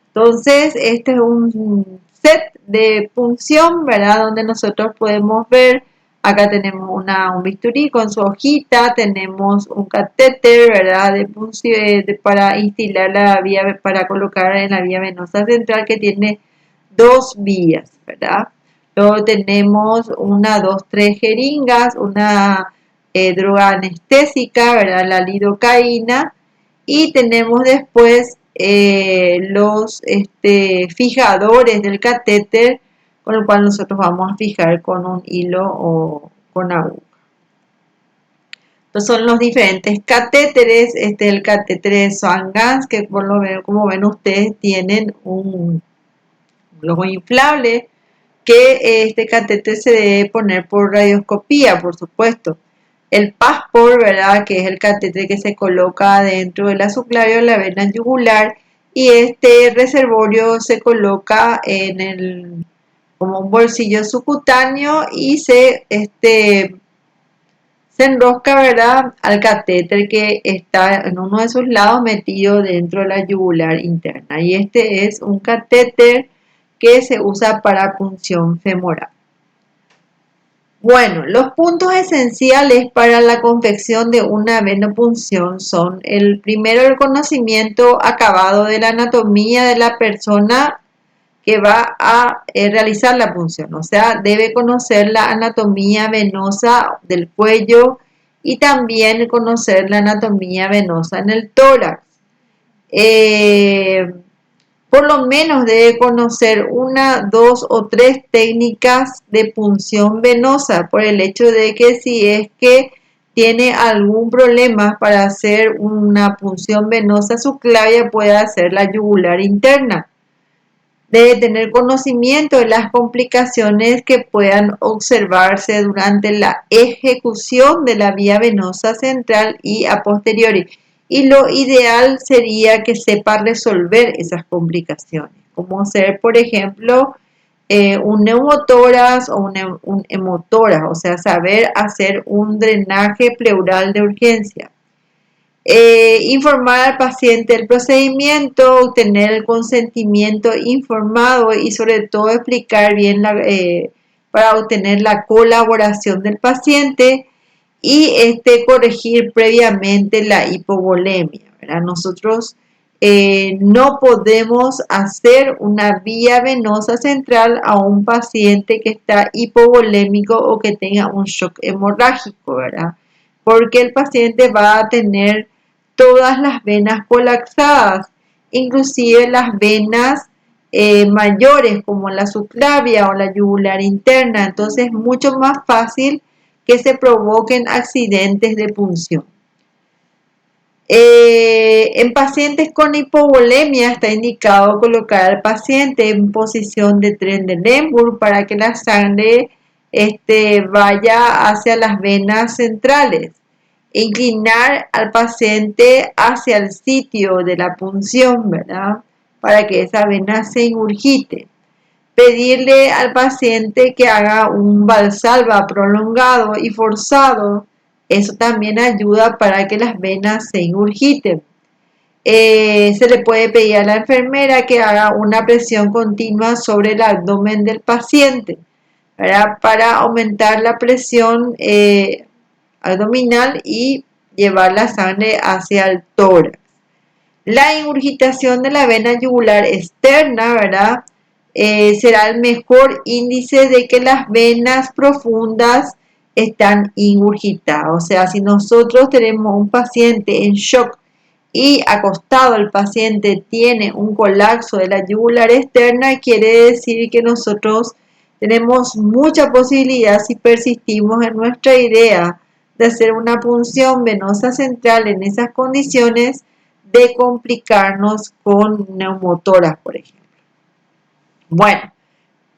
Entonces, este es un set de punción, ¿verdad? Donde nosotros podemos ver, acá tenemos un bisturí con su hojita, tenemos un catéter, ¿verdad? De punción, para instilar la vía, para colocar en la vía venosa central, que tiene 2 vías, ¿verdad? Luego tenemos 1, 2, 3 jeringas, una droga anestésica, ¿verdad? La lidocaína. Y tenemos después los fijadores del catéter, con el cual nosotros vamos a fijar con un hilo o con aguja. Estos son los diferentes catéteres. Este es el catéter de Swan-Ganz, que por lo menos, como ven ustedes, tienen un globo inflable, que este catéter se debe poner por radioscopía, por supuesto. el Passport, ¿verdad? Que es el catéter que se coloca dentro de la subclavia de la vena yugular, y este reservorio se coloca como un bolsillo subcutáneo y se enrosca, ¿verdad?, al catéter que está en uno de sus lados metido dentro de la yugular interna. Y este es un catéter que se usa para punción femoral. Bueno, los puntos esenciales para la confección de una venopunción son el primero, el conocimiento acabado de la anatomía de la persona que va a realizar la punción, o sea, debe conocer la anatomía venosa del cuello y también conocer la anatomía venosa en el tórax. Eh, por lo menos debe conocer una, dos o tres técnicas de punción venosa, por el hecho de que si es que tiene algún problema para hacer una punción venosa subclavia, puede hacer la yugular interna. Debe tener conocimiento de las complicaciones que puedan observarse durante la ejecución de la vía venosa central y a posteriori. Y lo ideal sería que sepa resolver esas complicaciones, como ser, por ejemplo, un neumotórax o un hemotórax, o sea, saber hacer un drenaje pleural de urgencia. Informar al paciente el procedimiento, obtener el consentimiento informado y sobre todo explicar bien para obtener la colaboración del paciente y corregir previamente la hipovolemia, ¿verdad? Nosotros no podemos hacer una vía venosa central a un paciente que está hipovolémico o que tenga un shock hemorrágico, ¿verdad? Porque el paciente va a tener todas las venas colapsadas, inclusive las venas mayores como la subclavia o la yugular interna. Entonces es mucho más fácil que se provoquen accidentes de punción. En pacientes con hipovolemia está indicado colocar al paciente en posición de Trendelenburg para que la sangre vaya hacia las venas centrales. Inclinar al paciente hacia el sitio de la punción, ¿verdad? Para que esa vena se ingurgite. Pedirle al paciente que haga un valsalva prolongado y forzado. Eso también ayuda para que las venas se ingurgiten. Se le puede pedir a la enfermera que haga una presión continua sobre el abdomen del paciente, ¿verdad? Para aumentar la presión abdominal y llevar la sangre hacia el tórax. La ingurgitación de la vena yugular externa, ¿verdad? Será el mejor índice de que las venas profundas están ingurgitadas. O sea, si nosotros tenemos un paciente en shock y acostado el paciente tiene un colapso de la yugular externa, quiere decir que nosotros tenemos mucha posibilidad, si persistimos en nuestra idea de hacer una punción venosa central en esas condiciones, de complicarnos con neumotórax, por ejemplo. Bueno,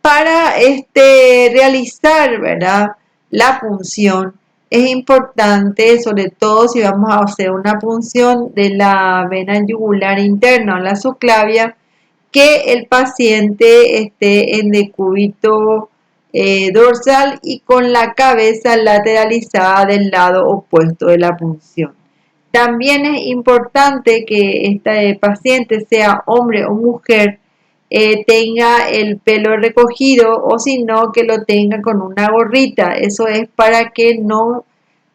para realizar, ¿verdad?, la punción, es importante, sobre todo si vamos a hacer una punción de la vena yugular interna o la subclavia, que el paciente esté en decúbito dorsal y con la cabeza lateralizada del lado opuesto de la punción. También es importante que este paciente, sea hombre o mujer, tenga el pelo recogido, o si no, que lo tenga con una gorrita. Eso es para que no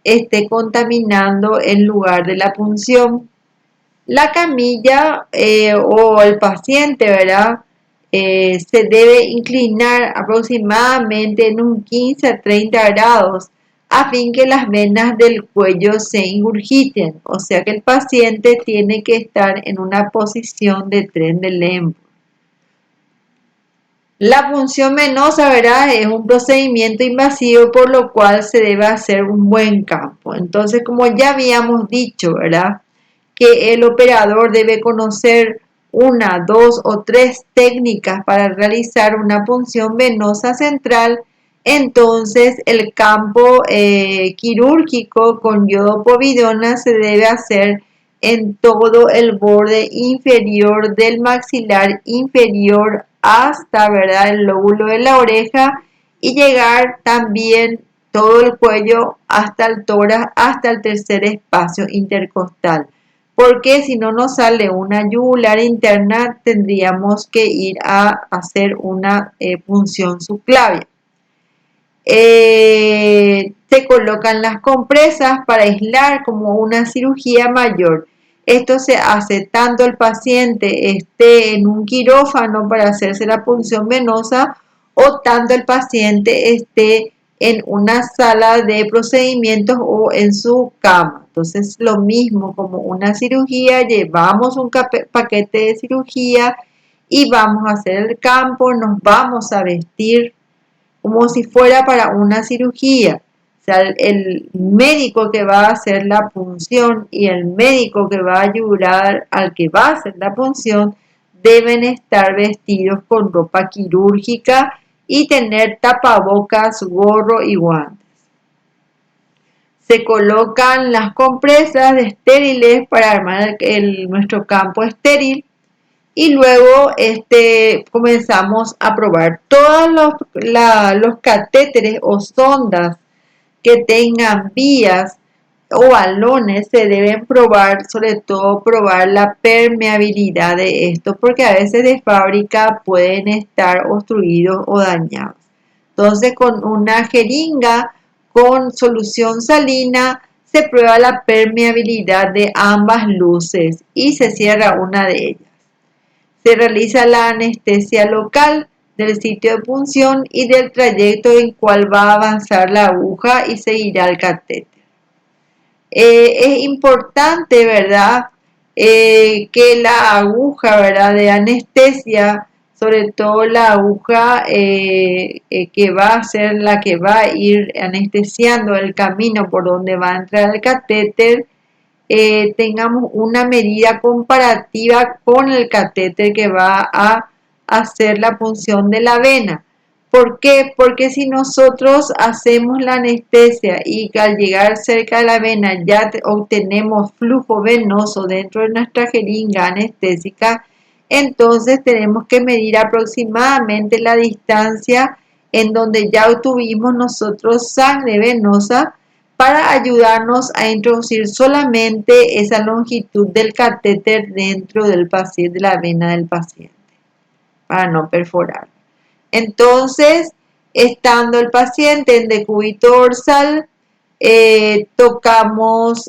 esté contaminando el lugar de la punción. La camilla o el paciente, ¿verdad? Se debe inclinar aproximadamente en un 15 a 30 grados a fin que las venas del cuello se ingurgiten. O sea que el paciente tiene que estar en una posición de Trendelenburg. La punción venosa, ¿verdad?, es un procedimiento invasivo, por lo cual se debe hacer un buen campo. Entonces, como ya habíamos dicho, ¿verdad?, que el operador debe conocer una, dos o tres técnicas para realizar una punción venosa central Entonces, el campo quirúrgico con iodopovidona se debe hacer en todo el borde inferior del maxilar inferior hasta, ¿verdad?, el lóbulo de la oreja y llegar también todo el cuello hasta el tórax, hasta el tercer espacio intercostal. Porque si no nos sale una yugular interna, tendríamos que ir a hacer una punción subclavia. Se colocan las compresas para aislar como una cirugía mayor. Esto se hace tanto el paciente esté en un quirófano para hacerse la punción venosa o tanto el paciente esté en una sala de procedimientos o en su cama. Entonces, lo mismo como una cirugía, llevamos un paquete de cirugía y vamos a hacer el campo, nos vamos a vestir como si fuera para una cirugía. O sea, el médico que va a hacer la punción y el médico que va a ayudar al que va a hacer la punción deben estar vestidos con ropa quirúrgica y tener tapabocas, gorro y guantes. Se colocan las compresas estériles para armar nuestro campo estéril y luego comenzamos a probar todos los catéteres o sondas que tengan vías o balones. Se deben probar, sobre todo probar la permeabilidad de esto, porque a veces de fábrica pueden estar obstruidos o dañados. Entonces, con una jeringa con solución salina se prueba la permeabilidad de ambas luces y se cierra una de ellas. Se realiza la anestesia local del sitio de punción y del trayecto en cual va a avanzar la aguja y seguirá el catéter. Es importante, ¿verdad?, que la aguja, ¿verdad?, de anestesia, sobre todo la aguja que va a ser la que va a ir anestesiando el camino por donde va a entrar el catéter, tengamos una medida comparativa con el catéter que va a hacer la punción de la vena. ¿Por qué? Porque si nosotros hacemos la anestesia y al llegar cerca de la vena ya obtenemos flujo venoso dentro de nuestra jeringa anestésica, entonces tenemos que medir aproximadamente la distancia en donde ya obtuvimos nosotros sangre venosa para ayudarnos a introducir solamente esa longitud del catéter dentro del paciente, de la vena del paciente, para no perforar. Entonces, estando el paciente en decúbito dorsal,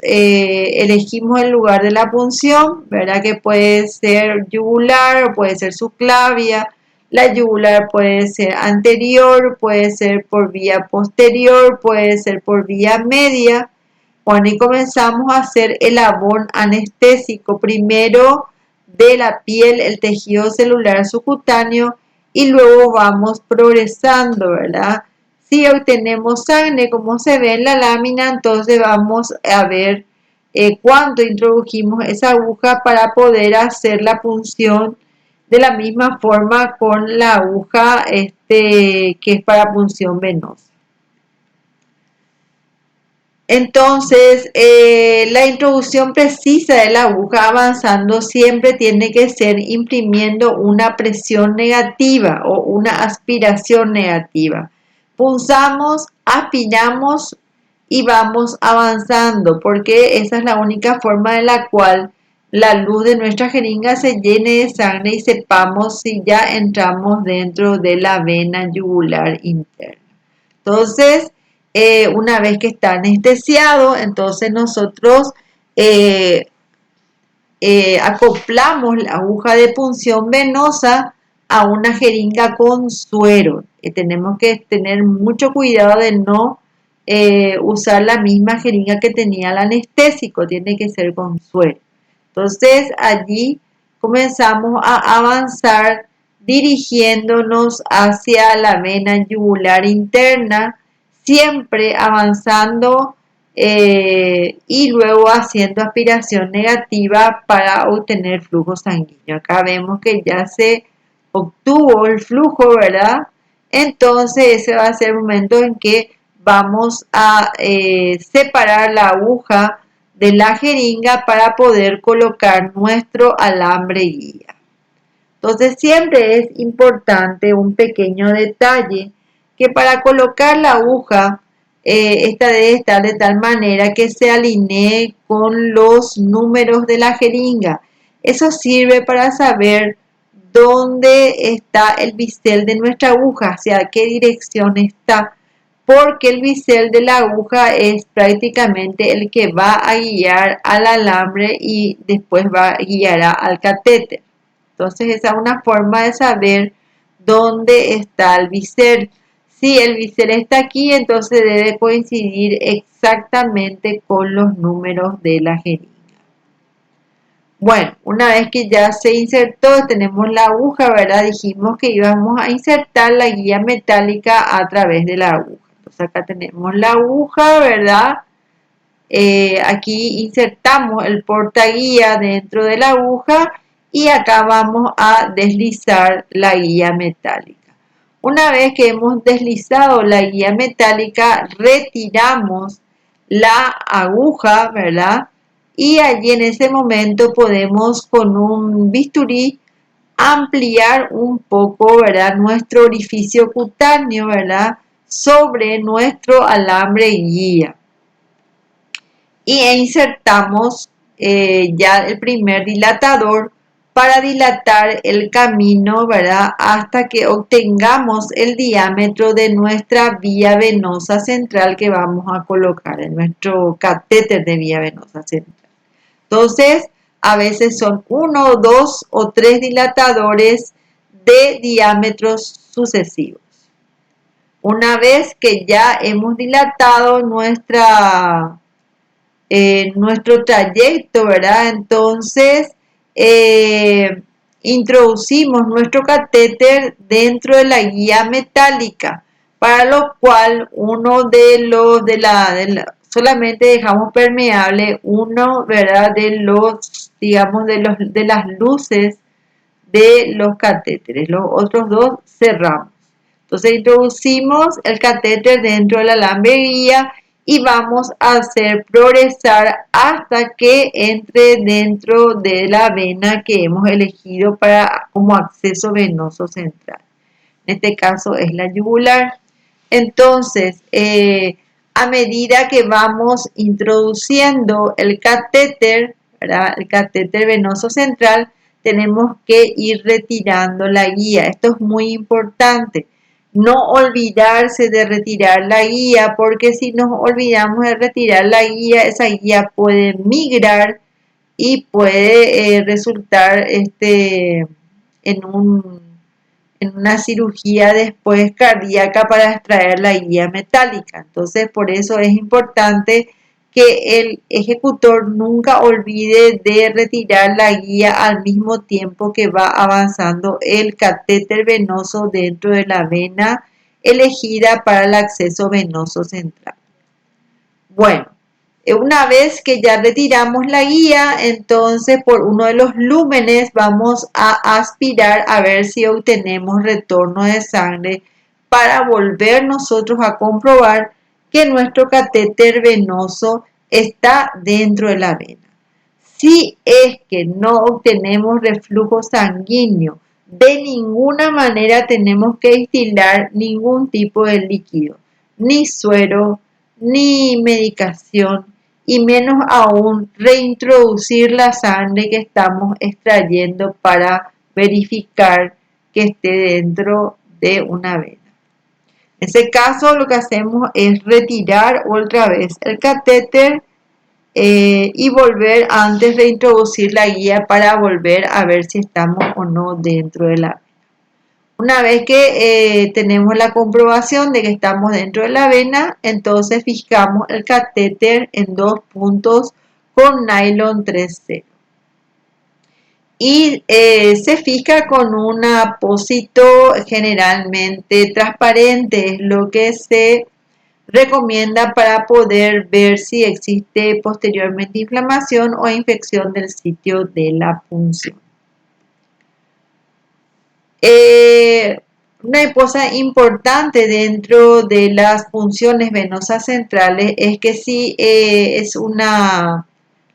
elegimos el lugar de la punción, ¿verdad? Que puede ser yugular o puede ser subclavia. La yugular puede ser anterior, puede ser por vía posterior, puede ser por vía media. Bueno, y comenzamos a hacer el abón anestésico, primero de la piel, el tejido celular subcutáneo, y luego vamos progresando, ¿verdad? Si obtenemos sangre, como se ve en la lámina, entonces vamos a ver cuánto introdujimos esa aguja para poder hacer la punción de la misma forma con la aguja que es para punción venosa. Entonces, la introducción precisa de la aguja avanzando siempre tiene que ser imprimiendo una presión negativa o una aspiración negativa. Punzamos, aspiramos y vamos avanzando, porque esa es la única forma de la cual la luz de nuestra jeringa se llene de sangre y sepamos si ya entramos dentro de la vena yugular interna. Entonces, una vez que está anestesiado, entonces nosotros acoplamos la aguja de punción venosa a una jeringa con suero. Tenemos que tener mucho cuidado de no usar la misma jeringa que tenía el anestésico, tiene que ser con suero. Entonces allí comenzamos a avanzar dirigiéndonos hacia la vena yugular interna, siempre avanzando y luego haciendo aspiración negativa para obtener flujo sanguíneo. Acá vemos que ya se obtuvo el flujo, ¿verdad? entonces ese va a ser el momento en que vamos a separar la aguja de la jeringa para poder colocar nuestro alambre guía. Entonces siempre es importante un pequeño detalle que para colocar la aguja esta debe estar de tal manera que se alinee con los números de la jeringa. Eso sirve para saber dónde está el bisel de nuestra aguja, hacia qué dirección está, porque el bisel de la aguja es prácticamente el que va a guiar al alambre y después guiará al catéter. Entonces esa es una forma de saber dónde está el bisel. Si el bisel está aquí, entonces debe coincidir exactamente con los números de la jeringa. Bueno, una vez que ya se insertó, tenemos la aguja, ¿verdad? Dijimos que íbamos a insertar la guía metálica a través de la aguja. Entonces acá tenemos la aguja, ¿verdad? Aquí insertamos el portaguía dentro de la aguja y acá vamos a deslizar la guía metálica. Una vez que hemos deslizado la guía metálica, retiramos la aguja, ¿verdad? Y allí en ese momento podemos con un bisturí ampliar un poco, ¿verdad? Nuestro orificio cutáneo, ¿verdad? Sobre nuestro alambre guía. Y insertamos ya el primer dilatador para dilatar el camino, ¿verdad? Hasta que obtengamos el diámetro de nuestra vía venosa central que vamos a colocar en nuestro catéter de vía venosa central. Entonces, a veces son 1, 2 o 3 dilatadores de diámetros sucesivos. Una vez que ya hemos dilatado nuestro trayecto, ¿verdad? Entonces, introducimos nuestro catéter dentro de la guía metálica, para lo cual uno de los solamente dejamos permeable uno, ¿verdad? De los, digamos, de las luces de los catéteres. Los otros dos cerramos. Entonces introducimos el catéter dentro del alambre guía y vamos a hacer progresar hasta que entre dentro de la vena que hemos elegido como acceso venoso central. En este caso es la yugular. Entonces, a medida que vamos introduciendo el catéter, ¿verdad? El catéter venoso central, tenemos que ir retirando la guía. Esto es muy importante. No olvidarse de retirar la guía, porque si nos olvidamos de retirar la guía, esa guía puede migrar y puede resultar en una cirugía después cardíaca para extraer la guía metálica. Entonces, por eso es importante que el ejecutor nunca olvide de retirar la guía al mismo tiempo que va avanzando el catéter venoso dentro de la vena elegida para el acceso venoso central. Bueno, una vez que ya retiramos la guía, entonces por uno de los lúmenes vamos a aspirar a ver si obtenemos retorno de sangre para volver nosotros a comprobar que nuestro catéter venoso está dentro de la vena. Si es que no obtenemos reflujo sanguíneo, de ninguna manera tenemos que destilar ningún tipo de líquido, ni suero, ni medicación, y menos aún reintroducir la sangre que estamos extrayendo para verificar que esté dentro de una vena. En ese caso lo que hacemos es retirar otra vez el catéter y volver antes de introducir la guía para volver a ver si estamos o no dentro de la vena. Una vez que tenemos la comprobación de que estamos dentro de la vena, entonces fijamos el catéter en 2 puntos con nylon 3,0. Y se fija con un apósito generalmente transparente, es lo que se recomienda para poder ver si existe posteriormente inflamación o infección del sitio de la punción. Una cosa importante dentro de las funciones venosas centrales es que si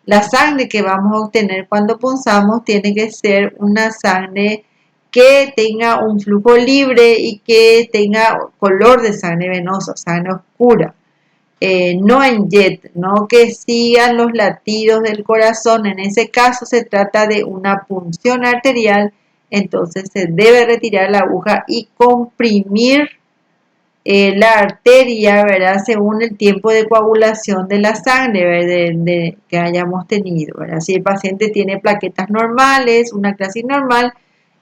la sangre que vamos a obtener cuando punzamos tiene que ser una sangre que tenga un flujo libre y que tenga color de sangre venosa, sangre oscura. No en jet, no que sigan los latidos del corazón. En ese caso se trata de una punción arterial, entonces se debe retirar la aguja y comprimir la arteria, ¿verdad? Según el tiempo de coagulación de la sangre, que hayamos tenido, ¿verdad? Si el paciente tiene plaquetas normales, una clase normal,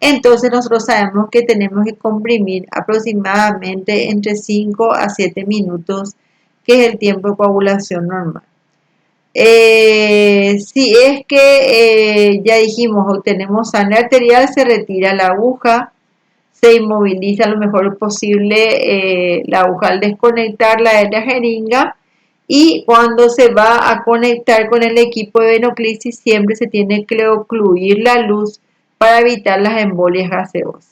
entonces nosotros sabemos que tenemos que comprimir aproximadamente entre 5 a 7 minutos, que es el tiempo de coagulación normal. Si es que ya dijimos, obtenemos sangre arterial, se retira la aguja, se inmoviliza lo mejor posible la aguja al desconectarla de la jeringa, y cuando se va a conectar con el equipo de venoclisis siempre se tiene que ocluir la luz para evitar las embolias gaseosas.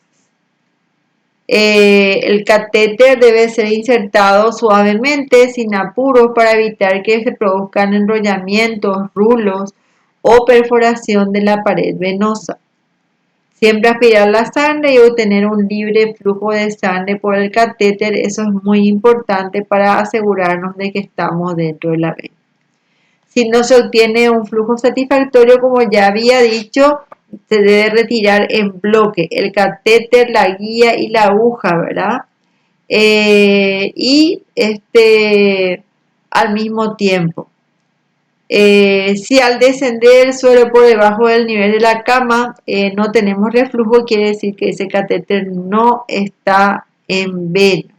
El catéter debe ser insertado suavemente, sin apuros, para evitar que se produzcan enrollamientos, rulos o perforación de la pared venosa. Siempre aspirar la sangre y obtener un libre flujo de sangre por el catéter, eso es muy importante para asegurarnos de que estamos dentro de la vena. Si no se obtiene un flujo satisfactorio, como ya había dicho, se debe retirar en bloque el catéter, la guía y la aguja, ¿verdad? Al mismo tiempo. Si al descender el suelo por debajo del nivel de la cama no tenemos reflujo, quiere decir que ese catéter no está en vena.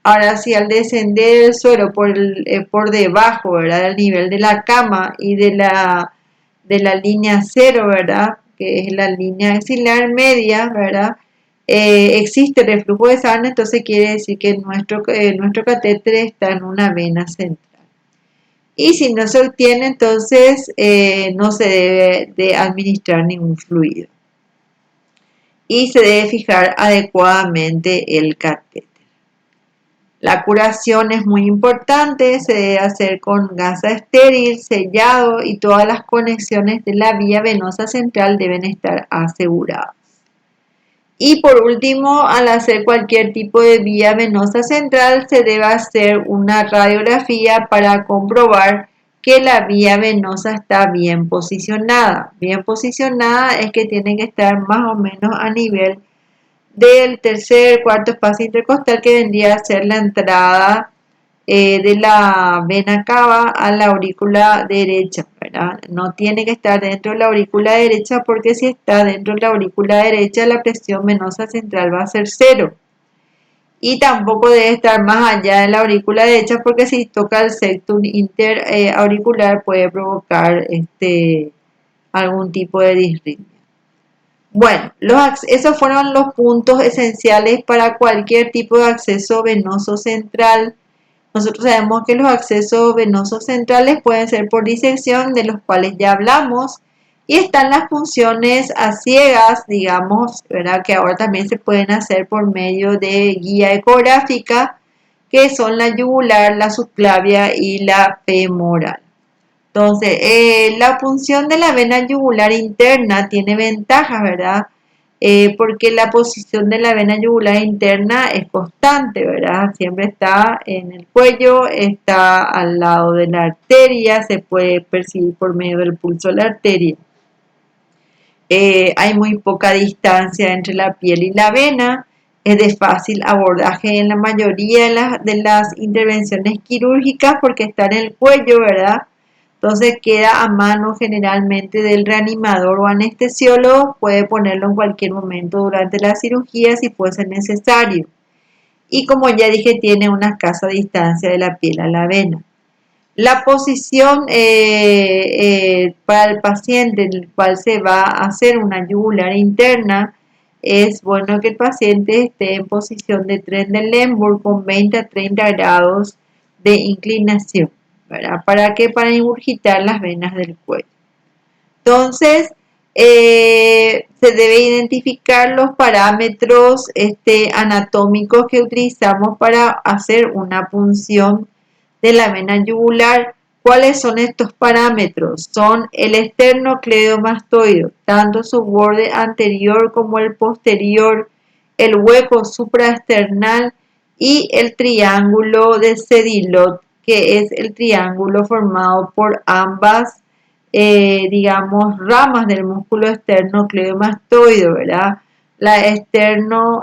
Ahora, si al descender el suelo por debajo, ¿verdad?, del nivel de la cama y de la línea cero, ¿verdad?, que es la línea axilar media, ¿verdad?, existe reflujo de sangre, entonces quiere decir que nuestro catéter está en una vena central. Y si no se obtiene, entonces no se debe de administrar ningún fluido. Y se debe fijar adecuadamente el catéter. La curación es muy importante, se debe hacer con gasa estéril, sellado, y todas las conexiones de la vía venosa central deben estar aseguradas. Y por último, al hacer cualquier tipo de vía venosa central, se debe hacer una radiografía para comprobar que la vía venosa está bien posicionada. Bien posicionada es que tiene que estar más o menos a nivel del tercer, cuarto espacio intercostal, que vendría a ser la entrada de la vena cava a la aurícula derecha, ¿verdad? No tiene que estar dentro de la aurícula derecha, porque si está dentro de la aurícula derecha la presión venosa central va a ser 0. Y tampoco debe estar más allá de la aurícula derecha, porque si toca el septum interauricular puede provocar algún tipo de disritmia. Bueno, esos fueron los puntos esenciales para cualquier tipo de acceso venoso central. Nosotros sabemos que los accesos venosos centrales pueden ser por disección, de los cuales ya hablamos, y están las funciones a ciegas, digamos, ¿verdad?, que ahora también se pueden hacer por medio de guía ecográfica, que son la yugular, la subclavia y la femoral. Entonces, la función de la vena yugular interna tiene ventajas, ¿verdad? Porque la posición de la vena yugular interna es constante, ¿verdad? Siempre está en el cuello, está al lado de la arteria, se puede percibir por medio del pulso de la arteria. Hay muy poca distancia entre la piel y la vena, es de fácil abordaje en la mayoría de las intervenciones quirúrgicas, porque está en el cuello, ¿verdad? Entonces queda a mano generalmente del reanimador o anestesiólogo, puede ponerlo en cualquier momento durante la cirugía si fuese necesario. Y como ya dije, tiene una escasa distancia de la piel a la vena. La posición para el paciente en el cual se va a hacer una yugular interna, es bueno que el paciente esté en posición de Trendelenburg con 20 a 30 grados de inclinación, ¿verdad? ¿Para qué? Para ingurgitar las venas del cuello. Entonces, Se debe identificar los parámetros anatómicos que utilizamos para hacer una punción de la vena yugular. ¿Cuáles son estos parámetros? Son el esternocleidomastoideo, tanto su borde anterior como el posterior, el hueco supraesternal y el triángulo de Sedilot, que es el triángulo formado por ambas digamos, ramas del músculo esternocleidomastoideo, ¿verdad? La esterno,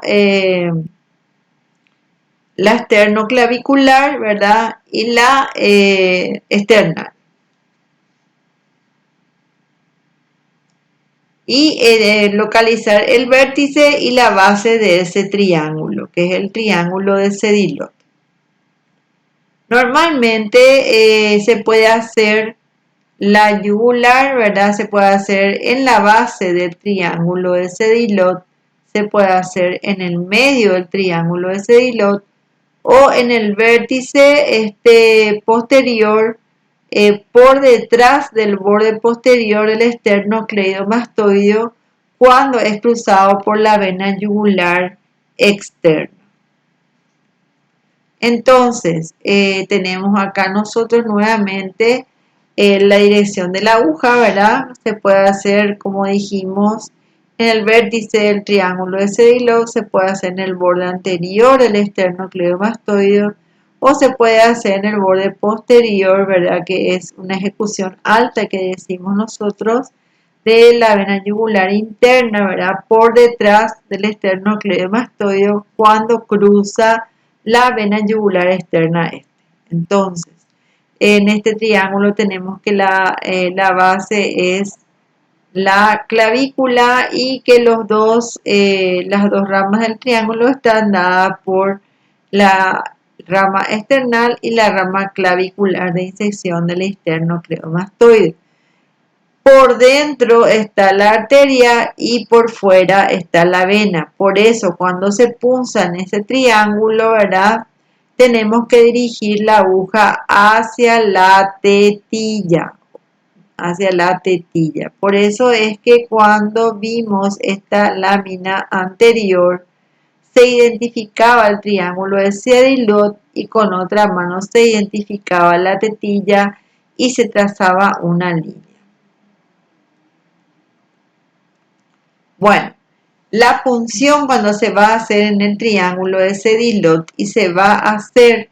la esternoclavicular, ¿verdad? Y la externa. Y localizar el vértice y la base de ese triángulo, que es el triángulo de Sedilot. Normalmente se puede hacer la yugular, ¿verdad? Se puede hacer en la base del triángulo de Sedilot, se puede hacer en el medio del triángulo de Sedilot o en el vértice posterior por detrás del borde posterior del esternocleidomastoideo cuando es cruzado por la vena yugular externa. Entonces, tenemos acá nosotros nuevamente la dirección de la aguja, ¿verdad? Se puede hacer, como dijimos, en el vértice del triángulo de Sedilot, se puede hacer en el borde anterior del esternocleidomastoideo o se puede hacer en el borde posterior, ¿verdad? Que es una ejecución alta que decimos nosotros de la vena yugular interna, ¿verdad? Por detrás del esternocleidomastoideo cuando cruza la vena yugular externa Entonces, en este triángulo tenemos que la base es la clavícula y que las dos ramas del triángulo están dadas por la rama external y la rama clavicular de insección del esternocleidomastoideo. Por dentro está la arteria y por fuera está la vena. Por eso, cuando se punza en ese triángulo, ¿verdad? Tenemos que dirigir la aguja hacia la tetilla. Hacia la tetilla. Por eso es que cuando vimos esta lámina anterior, se identificaba el triángulo de Sedilot y con otra mano se identificaba la tetilla y se trazaba una línea. Bueno, la punción cuando se va a hacer en el triángulo de Sedilot y se va a hacer,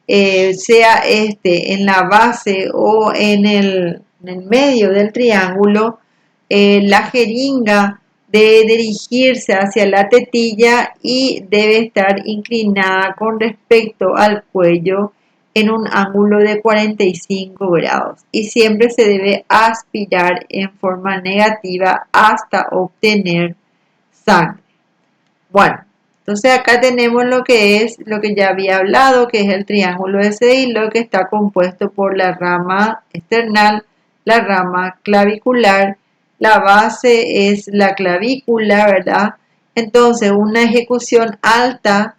sea en la base o en el medio del triángulo, la jeringa debe dirigirse hacia la tetilla y debe estar inclinada con respecto al cuello en un ángulo de 45 grados y siempre se debe aspirar en forma negativa hasta obtener sangre. Bueno, entonces acá tenemos lo que es lo que ya había hablado, que es el triángulo de Sedilot, que está compuesto por la rama external, la rama clavicular, la base es la clavícula, ¿verdad? Entonces una ejecución alta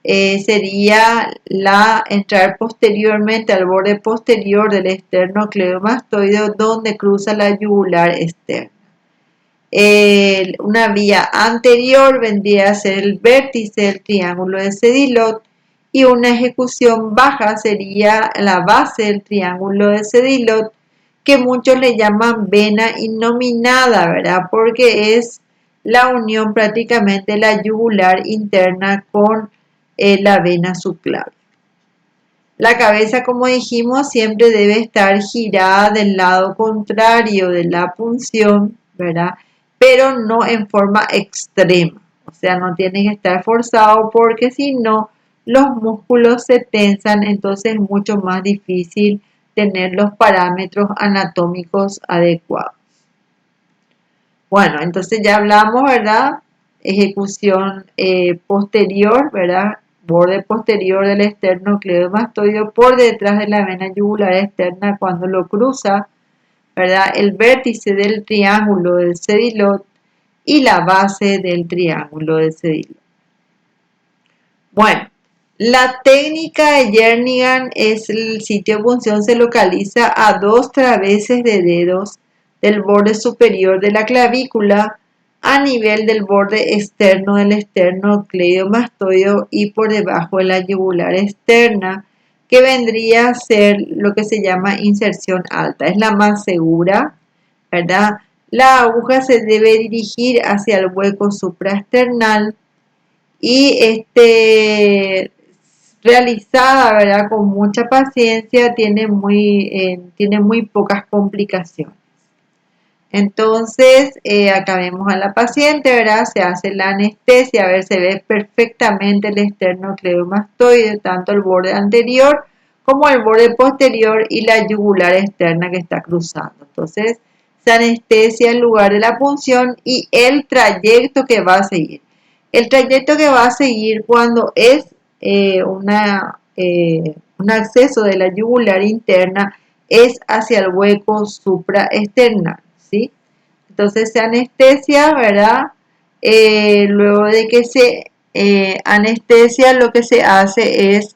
sería entrar posteriormente al borde posterior del esternocleidomastoideo donde cruza la yugular externa. Una vía anterior vendría a ser el vértice del triángulo de Sedilot y una ejecución baja sería la base del triángulo de Sedilot, que muchos le llaman vena innominada, ¿verdad? Porque es la unión prácticamente de la yugular interna con la vena subclaviana. La cabeza, como dijimos, siempre debe estar girada del lado contrario de la punción, ¿verdad? Pero no en forma extrema. O sea, no tiene que estar forzado porque si no, los músculos se tensan, entonces es mucho más difícil tener los parámetros anatómicos adecuados. Bueno, entonces ya hablamos, ¿verdad? Ejecución posterior, ¿verdad? Borde posterior del esternocleidomastoideo por detrás de la vena yugular externa cuando lo cruza, ¿verdad? El vértice del triángulo del Sedilot y la base del triángulo del Sedilot. Bueno, la técnica de Jernigan es el sitio de punción se localiza a 2 traveses de dedos del borde superior de la clavícula a nivel del borde externo del esternocleidomastoideo y por debajo de la yugular externa, que vendría a ser lo que se llama inserción alta. Es la más segura, ¿verdad? La aguja se debe dirigir hacia el hueco supraesternal y realizada, ¿verdad? Con mucha paciencia, tiene muy pocas complicaciones. Entonces, acá vemos a la paciente, ¿verdad? Se hace la anestesia, a ver, se ve perfectamente el esternocleidomastoide, tanto el borde anterior como el borde posterior y la yugular externa que está cruzando. Entonces, se anestesia el lugar de la punción y el trayecto que va a seguir. El trayecto que va a seguir cuando es un acceso de la yugular interna es hacia el hueco supraesternal, ¿sí? Entonces se anestesia, ¿verdad? Luego de que se anestesia, lo que se hace es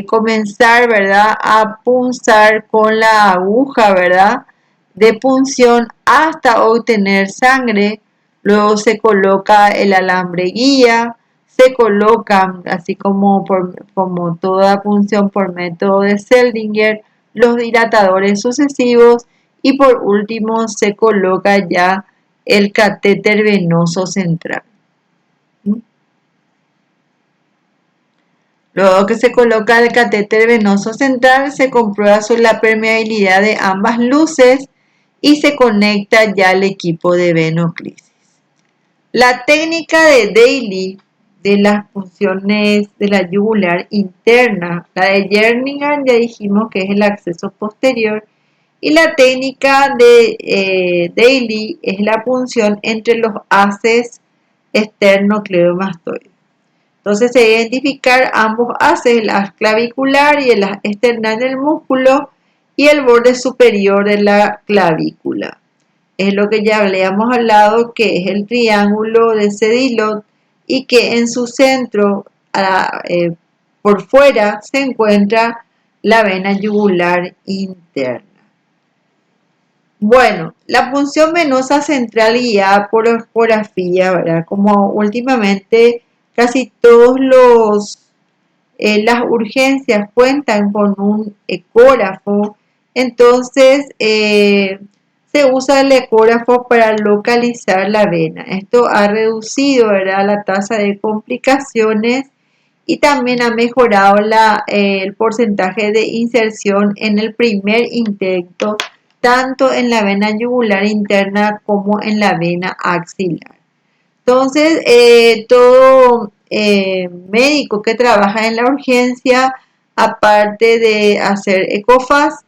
comenzar, ¿verdad? A punzar con la aguja, ¿verdad? De punción hasta obtener sangre. Luego se coloca el alambre guía, se colocan, así como toda punción por método de Seldinger, los dilatadores sucesivos y por último se coloca ya el catéter venoso central. Luego que se coloca el catéter venoso central, se comprueba la permeabilidad de ambas luces y se conecta ya el equipo de venoclisis. La técnica de Daly de las punciones de la yugular interna, la de Jerningham ya dijimos que es el acceso posterior, y la técnica de Daly es la punción entre los haces esternocleidomastoides. Entonces se debe identificar ambos haces, el haz clavicular y el haz external del músculo y el borde superior de la clavícula. Es lo que ya habíamos hablado, que es el triángulo de Sedilot y que en su centro, por fuera, se encuentra la vena yugular interna. Bueno, la punción venosa central guiada por ecografía, ¿verdad? Como últimamente casi todos las urgencias cuentan con un ecógrafo, entonces se usa el ecógrafo para localizar la vena. Esto ha reducido, ¿verdad?, la tasa de complicaciones y también ha mejorado el porcentaje de inserción en el primer intento, tanto en la vena yugular interna como en la vena axilar. Entonces, todo médico que trabaja en la urgencia, aparte de hacer ecofas,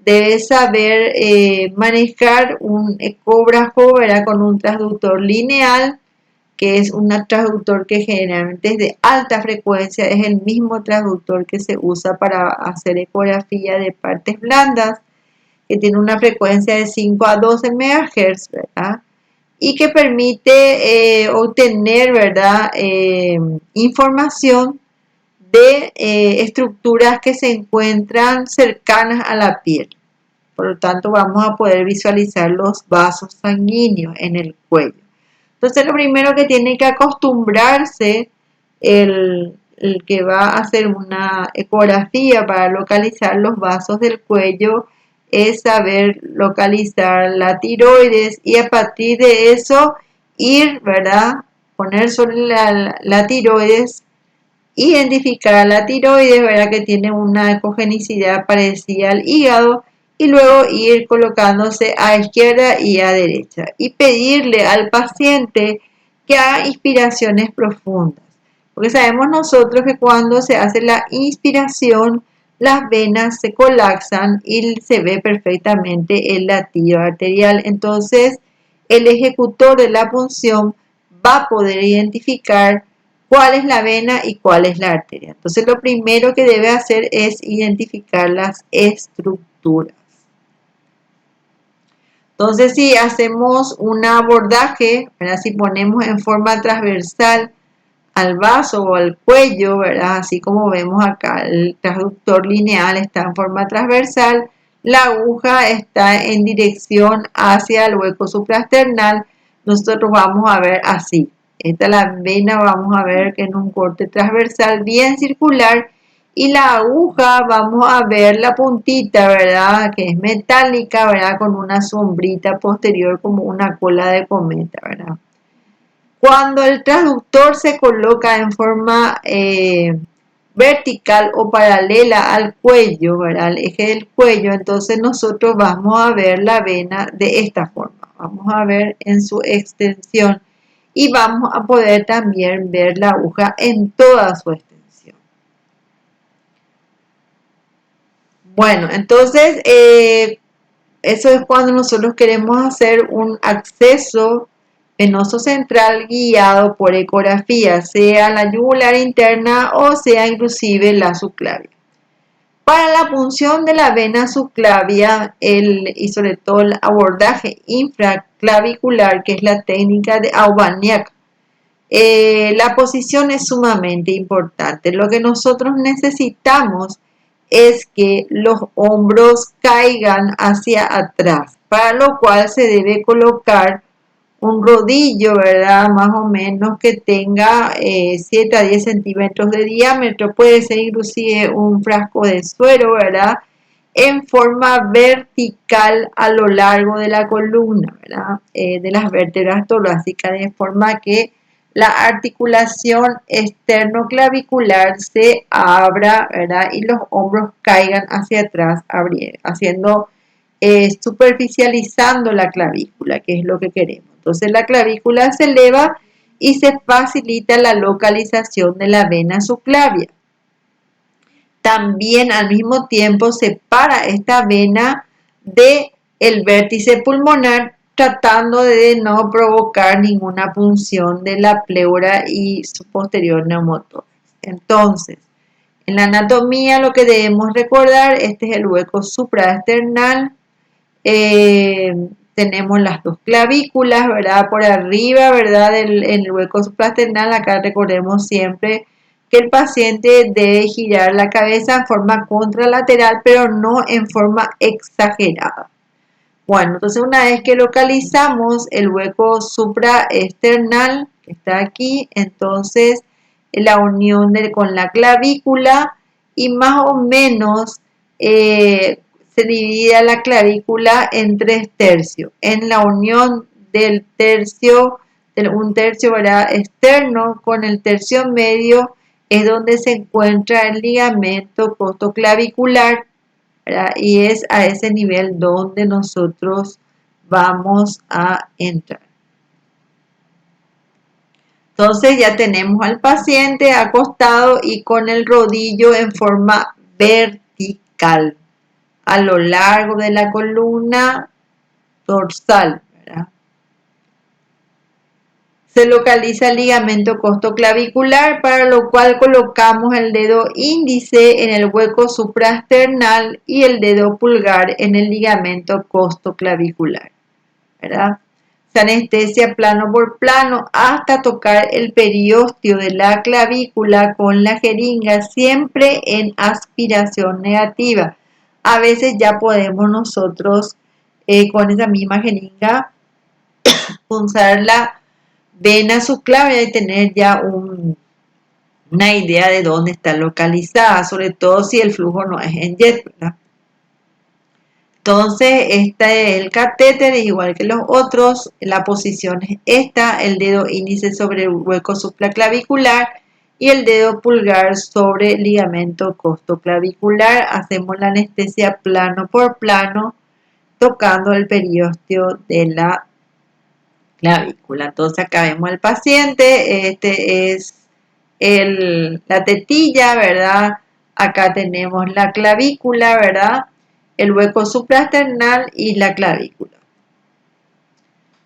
debe saber manejar un ecógrafo, ¿verdad?, con un transductor lineal, que es un transductor que generalmente es de alta frecuencia, es el mismo transductor que se usa para hacer ecografía de partes blandas, que tiene una frecuencia de 5 a 12 MHz, ¿verdad? Y que permite obtener, ¿verdad?, información de estructuras que se encuentran cercanas a la piel. Por lo tanto, vamos a poder visualizar los vasos sanguíneos en el cuello. Entonces, lo primero que tiene que acostumbrarse el que va a hacer una ecografía para localizar los vasos del cuello es saber localizar la tiroides y a partir de eso ir, ¿verdad?, poner sobre la tiroides, identificar la tiroides, ¿verdad?, que tiene una ecogenicidad parecida al hígado, y luego ir colocándose a izquierda y a derecha y pedirle al paciente que haga inspiraciones profundas, porque sabemos nosotros que cuando se hace la inspiración las venas se colapsan y se ve perfectamente el latido arterial. Entonces el ejecutor de la punción va a poder identificar cuál es la vena y cuál es la arteria. Entonces lo primero que debe hacer es identificar las estructuras. Entonces, si hacemos un abordaje, ¿verdad?, si ponemos en forma transversal al vaso o al cuello, ¿verdad?, así como vemos acá, el transductor lineal está en forma transversal, la aguja está en dirección hacia el hueco suprasternal, nosotros vamos a ver así. Esta es la vena, vamos a ver que en un corte transversal bien circular, y la aguja vamos a ver la puntita, ¿verdad? Que es metálica, ¿verdad? Con una sombrita posterior como una cola de cometa, ¿verdad? Cuando el transductor se coloca en forma vertical o paralela al cuello, ¿verdad? Al eje del cuello, entonces nosotros vamos a ver la vena de esta forma. Vamos a ver en su extensión y vamos a poder también ver la aguja en toda su extensión. Bueno, entonces eso es cuando nosotros queremos hacer un acceso venoso central guiado por ecografía, sea la yugular interna o sea inclusive la subclavia. Para la punción de la vena subclavia y sobre todo el abordaje infraclavicular, que es la técnica de Aubagnac, la posición es sumamente importante. Lo que nosotros necesitamos es que los hombros caigan hacia atrás, para lo cual se debe colocar un rodillo, ¿verdad? Más o menos que tenga 7 a 10 centímetros de diámetro, puede ser inclusive un frasco de suero, ¿verdad? En forma vertical a lo largo de la columna, ¿verdad? De las vértebras torácicas, de forma que la articulación esternoclavicular se abra, ¿verdad? Y los hombros caigan hacia atrás, haciendo, superficializando la clavícula, que es lo que queremos. Entonces la clavícula se eleva y se facilita la localización de la vena subclavia. También al mismo tiempo separa esta vena de el vértice pulmonar, tratando de no provocar ninguna punción de la pleura y su posterior neumotórax. Entonces, en la anatomía lo que debemos recordar, este es el hueco supraesternal. Tenemos las dos clavículas, ¿verdad? Por arriba, ¿verdad? El hueco suprasternal, acá recordemos siempre que el paciente debe girar la cabeza en forma contralateral, pero no en forma exagerada. Bueno, entonces una vez que localizamos el hueco supraesternal, que está aquí, entonces la unión con la clavícula y más o menos se divide la clavícula en 3 tercios. En la unión del tercio, un tercio, ¿verdad? Externo con el tercio medio es donde se encuentra el ligamento costoclavicular, ¿verdad? Y es a ese nivel donde nosotros vamos a entrar. Entonces ya tenemos al paciente acostado y con el rodillo en forma vertical a lo largo de la columna dorsal, ¿verdad? Se localiza el ligamento costoclavicular, para lo cual colocamos el dedo índice en el hueco supraesternal y el dedo pulgar en el ligamento costoclavicular, ¿verdad? Se anestesia plano por plano hasta tocar el periósteo de la clavícula con la jeringa, siempre en aspiración negativa. A veces ya podemos nosotros con esa misma jeringa punzar la vena subclavia y tener ya una idea de dónde está localizada, sobre todo si el flujo no es en jet, ¿verdad? Entonces, este es el catéter, igual que los otros, la posición es esta, el dedo índice sobre el hueco supraclavicular y el dedo pulgar sobre el ligamento costoclavicular. Hacemos la anestesia plano por plano, tocando el periósteo de la clavícula. Entonces acá vemos al paciente, este es la tetilla, ¿verdad? Acá tenemos la clavícula, ¿verdad? El hueco suprasternal y la clavícula.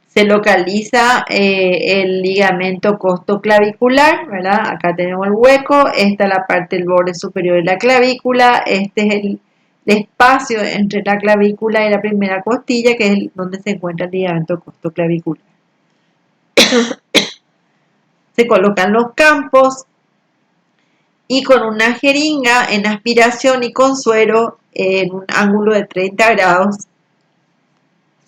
Se localiza el ligamento costoclavicular, ¿verdad? Acá tenemos el hueco, esta es la parte del borde superior de la clavícula, este es el espacio entre la clavícula y la primera costilla, que es donde se encuentra el ligamento costoclavicular. Se colocan los campos y con una jeringa en aspiración y con suero en un ángulo de 30 grados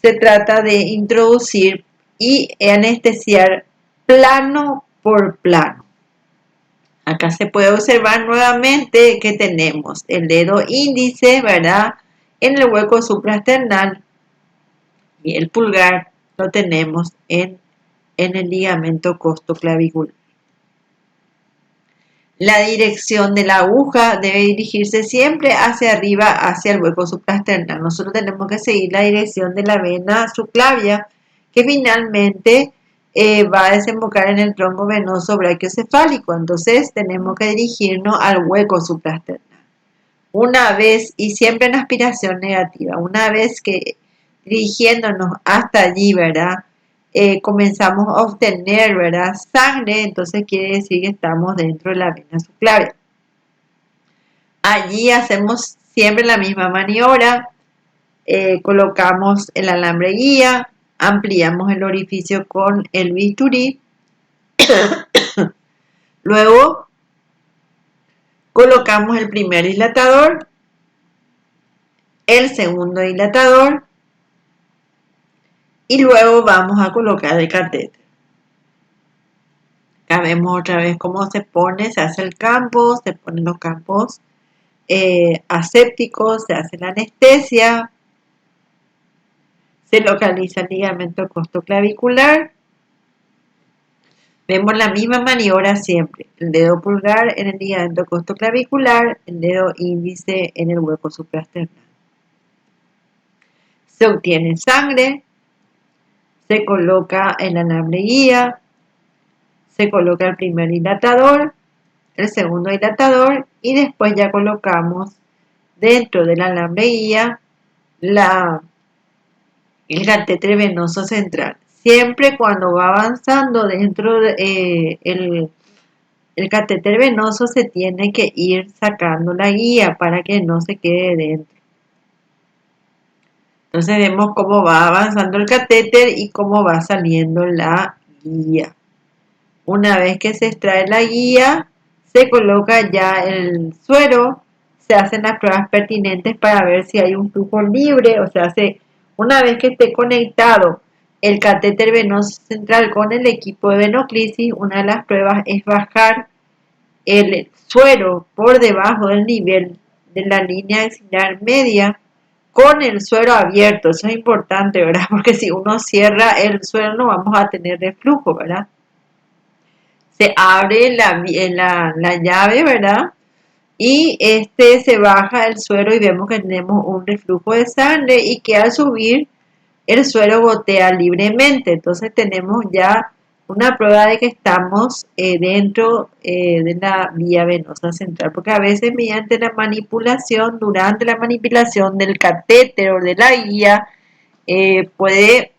se trata de introducir y anestesiar plano por plano. Acá se puede observar nuevamente que tenemos el dedo índice, ¿verdad? En el hueco suprasternal y el pulgar lo tenemos en el ligamento costoclavicular. La dirección de la aguja debe dirigirse siempre hacia arriba, hacia el hueco suprasternal. Nosotros tenemos que seguir la dirección de la vena subclavia, que finalmente va a desembocar en el tronco venoso brachiocefálico. Entonces tenemos que dirigirnos al hueco suprasternal. Una vez, y siempre en aspiración negativa, una vez que dirigiéndonos hasta allí, ¿verdad? Comenzamos a obtener, ¿verdad? Sangre, entonces quiere decir que estamos dentro de la vena subclavia. Allí hacemos siempre la misma maniobra, colocamos el alambre guía, ampliamos el orificio con el bisturí, luego colocamos el primer dilatador, el segundo dilatador y luego vamos a colocar el catéter. Acá vemos otra vez cómo se pone, se hace el campo, se ponen los campos asépticos, se hace la anestesia, se localiza el ligamento costoclavicular. Vemos la misma maniobra siempre, el dedo pulgar en el ligamento costoclavicular, el dedo índice en el hueco suprasternal. Se obtiene sangre, se coloca el alambre guía, se coloca el primer dilatador, el segundo dilatador y después ya colocamos dentro del alambre guía el catéter venoso central. Siempre cuando va avanzando dentro el catéter venoso se tiene que ir sacando la guía para que no se quede dentro. Entonces vemos cómo va avanzando el catéter y cómo va saliendo la guía. Una vez que se extrae la guía, se coloca ya el suero, se hacen las pruebas pertinentes para ver si hay un flujo libre, o sea, una vez que esté conectado el catéter venoso central con el equipo de venoclisis, una de las pruebas es bajar el suero por debajo del nivel de la línea axilar media con el suero abierto. Eso es importante, ¿verdad? Porque si uno cierra el suero no vamos a tener reflujo, ¿verdad? Se abre la llave, ¿verdad? Y se baja el suero y vemos que tenemos un reflujo de sangre y que al subir el suero gotea libremente. Entonces tenemos ya una prueba de que estamos dentro de la vía venosa central, porque a veces mediante la manipulación, durante la manipulación del catéter o de la guía, puede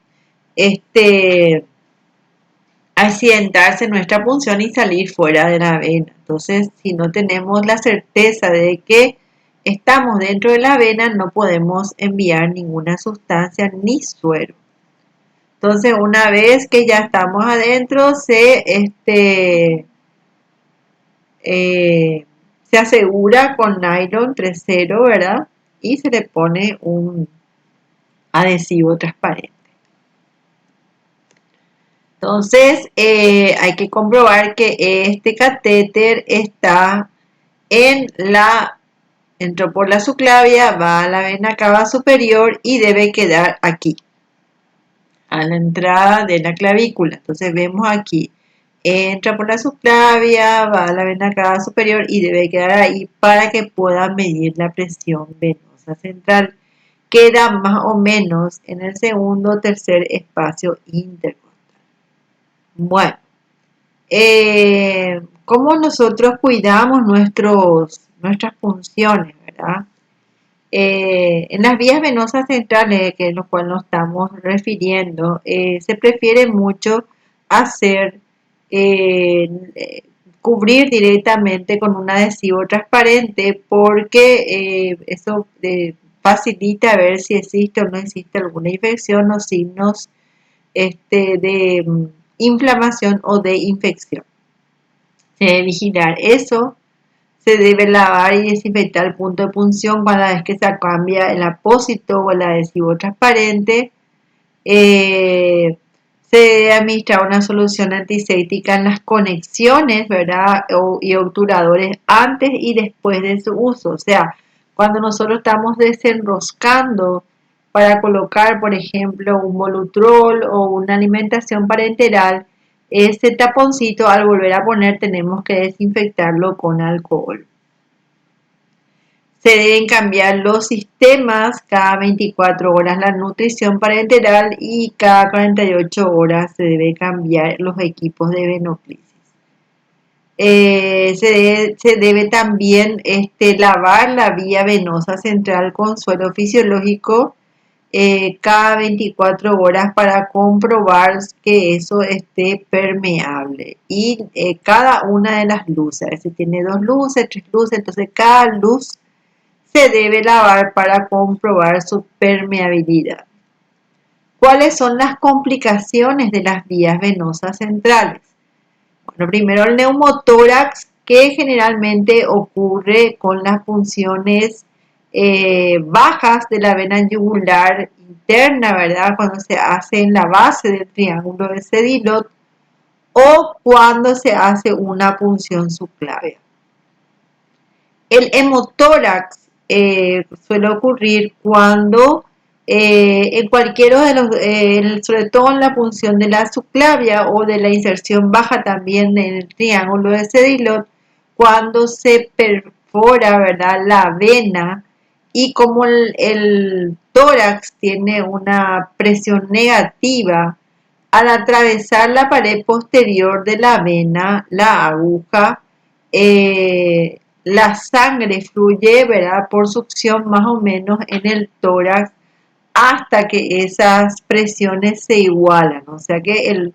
accidentarse nuestra punción y salir fuera de la vena. Entonces, si no tenemos la certeza de que estamos dentro de la vena, no podemos enviar ninguna sustancia ni suero. Entonces, una vez que ya estamos adentro, se asegura con nylon 3.0, ¿verdad? Y se le pone un adhesivo transparente. Entonces, hay que comprobar que este catéter entró por la subclavia, va a la vena cava superior y debe quedar aquí, a la entrada de la clavícula. Entonces vemos aquí, entra por la subclavia, va a la vena cava superior y debe quedar ahí para que pueda medir la presión venosa central. Queda más o menos en el segundo o tercer espacio intercostal. Bueno, cómo nosotros cuidamos nuestras funciones, ¿verdad? En las vías venosas centrales, que es lo cual nos estamos refiriendo, se prefiere mucho hacer, cubrir directamente con un adhesivo transparente porque eso facilita ver si existe o no existe alguna infección o signos de inflamación o de infección. Se debe vigilar eso, Se debe lavar y desinfectar el punto de punción cada vez que se cambia el apósito o el adhesivo transparente. Eh, Se debe administrar una solución antiséptica en las conexiones, ¿verdad? Y obturadores antes y después de su uso. O sea, cuando nosotros estamos desenroscando para colocar, por ejemplo, un Volutrol o una alimentación parenteral, ese taponcito al volver a poner tenemos que desinfectarlo con alcohol. Se deben cambiar los sistemas cada 24 horas, la nutrición parenteral, y cada 48 horas se debe cambiar los equipos de venoclisis. Se debe también lavar la vía venosa central con suero fisiológico cada 24 horas para comprobar que eso esté permeable. Y cada una de las luces, si tiene 2 luces, 3 luces, entonces cada luz se debe lavar para comprobar su permeabilidad. ¿Cuáles son las complicaciones de las vías venosas centrales? Bueno, primero el neumotórax, que generalmente ocurre con las funciones bajas de la vena yugular interna, ¿verdad? Cuando se hace en la base del triángulo de Sedilot o cuando se hace una punción subclavia. El hemotórax suele ocurrir cuando en cualquiera de los, sobre todo en la punción de la subclavia o de la inserción baja también en el triángulo de Sedilot, cuando se perfora, ¿verdad?, la vena, y como el tórax tiene una presión negativa, al atravesar la pared posterior de la vena, la aguja, la sangre fluye, ¿verdad?, por succión más o menos en el tórax hasta que esas presiones se igualan. O sea que el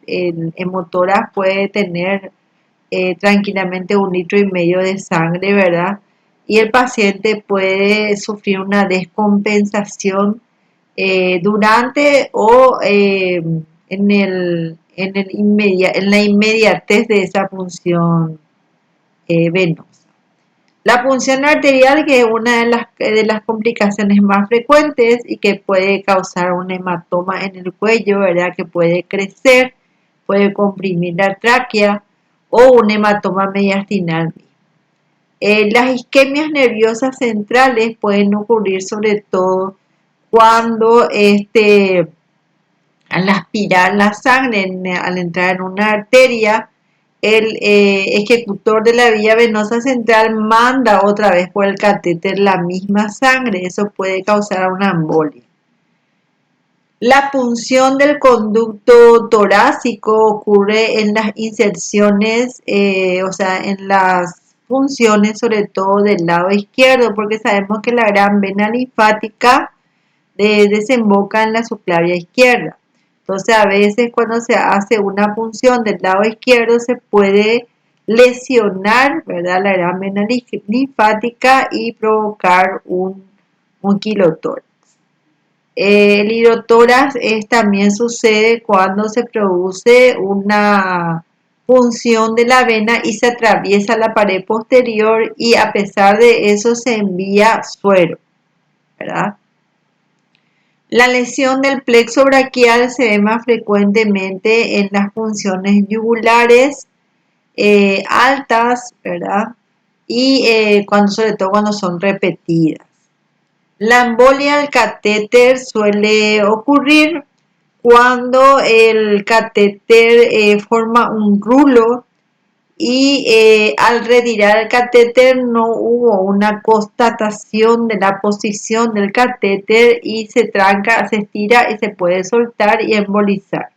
hemotórax puede tener tranquilamente 1,5 litros de sangre, ¿verdad? Y el paciente puede sufrir una descompensación durante o en la inmediatez de esa punción venosa. La punción arterial, que es una de las complicaciones más frecuentes y que puede causar un hematoma en el cuello, ¿verdad?, que puede crecer, puede comprimir la tráquea, o un hematoma mediastinal. Las isquemias nerviosas centrales pueden ocurrir sobre todo cuando al aspirar la sangre, al entrar en una arteria, el ejecutor de la vía venosa central manda otra vez por el catéter la misma sangre. Eso puede causar una embolia. La punción del conducto torácico ocurre en las inserciones, o sea, en las funciones sobre todo del lado izquierdo, porque sabemos que la gran vena linfática desemboca en la subclavia izquierda. Entonces, a veces cuando se hace una punción del lado izquierdo se puede lesionar, ¿verdad?, la gran vena linfática y provocar un quilotórax. El hidrotórax también sucede cuando se produce una punción de la vena y se atraviesa la pared posterior y a pesar de eso se envía suero, ¿verdad? La lesión del plexo braquial se ve más frecuentemente en las funciones yugulares altas, ¿verdad? Y sobre todo cuando son repetidas. La embolia del catéter suele ocurrir cuando el catéter forma un rulo y al retirar el catéter no hubo una constatación de la posición del catéter y se tranca, se estira y se puede soltar y embolizar.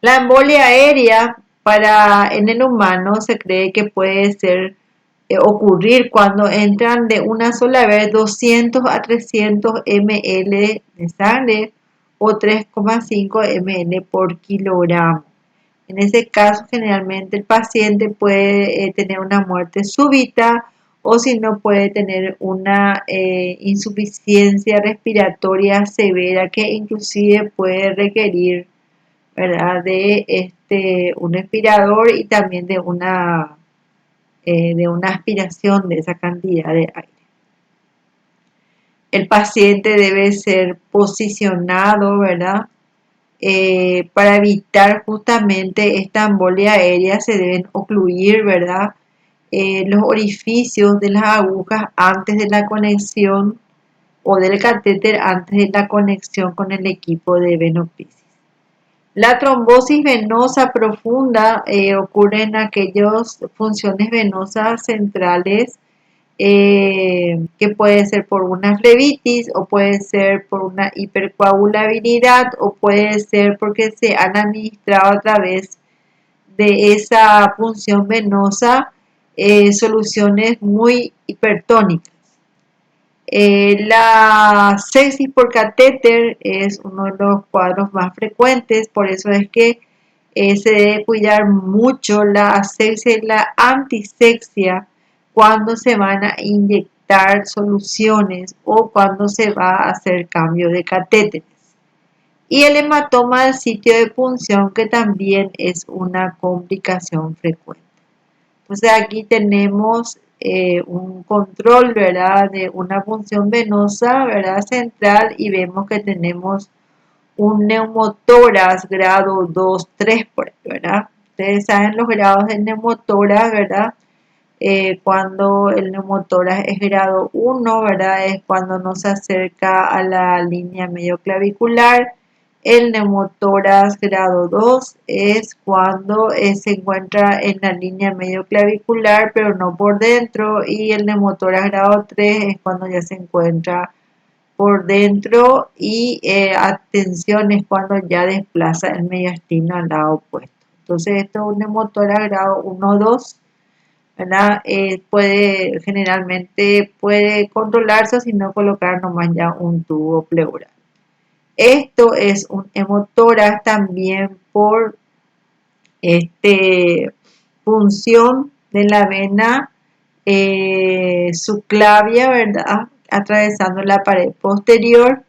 La embolia aérea en el humano se cree que puede ocurrir cuando entran de una sola vez 200 a 300 ml de sangre o 3,5 ml por kilogramo. En ese caso, generalmente el paciente puede tener una muerte súbita o si no puede tener una insuficiencia respiratoria severa que inclusive puede requerir, ¿verdad?, de un respirador y también de una de una aspiración de esa cantidad de aire. El paciente debe ser posicionado, ¿verdad? Para evitar justamente esta embolia aérea se deben ocluir, ¿verdad? Los orificios de las agujas antes de la conexión o del catéter antes de la conexión con el equipo de venoptisis. La trombosis venosa profunda ocurre en aquellas funciones venosas centrales que puede ser por una flebitis o puede ser por una hipercoagulabilidad o puede ser porque se han administrado a través de esa punción venosa soluciones muy hipertónicas. La sepsis por catéter es uno de los cuadros más frecuentes, por eso es que se debe cuidar mucho la asepsia y la antisepsia cuando se van a inyectar soluciones o cuando se va a hacer cambio de catéteres. Y el hematoma del sitio de punción, que también es una complicación frecuente. Entonces aquí tenemos un control, ¿verdad?, de una punción venosa, ¿verdad?, central, y vemos que tenemos un neumotórax grado 2, 3, ¿verdad? Ustedes saben los grados de neumotórax, ¿verdad? Cuando el neumotórax es grado 1, ¿verdad? Es cuando no se acerca a la línea medio clavicular. El neumotórax grado 2 es cuando se encuentra en la línea medio clavicular, pero no por dentro. Y el neumotórax grado 3 es cuando ya se encuentra por dentro y atención es cuando ya desplaza el mediastino al lado opuesto. Entonces esto es un neumotórax grado 1 o 2, ¿verdad? Generalmente puede controlarse o si no colocar nomás ya un tubo pleural. Esto es un hemotórax también por punción de la vena subclavia, ¿verdad?, atravesando la pared posterior.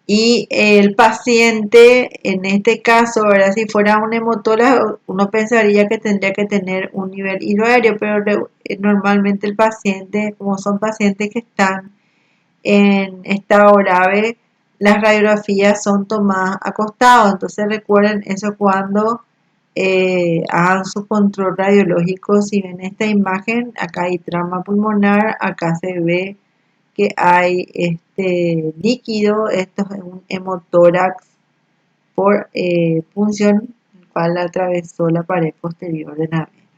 Y el paciente, en este caso, ¿verdad?, si fuera un hemotórax, uno pensaría que tendría que tener un nivel hidroaéreo, pero normalmente el paciente, como son pacientes que están en estado grave, las radiografías son tomadas acostados. Entonces recuerden eso cuando hagan su control radiológico. Si ven esta imagen, acá hay trama pulmonar, acá se ve que hay este líquido, esto es un hemotórax por punción, el cual atravesó la pared posterior de la vena.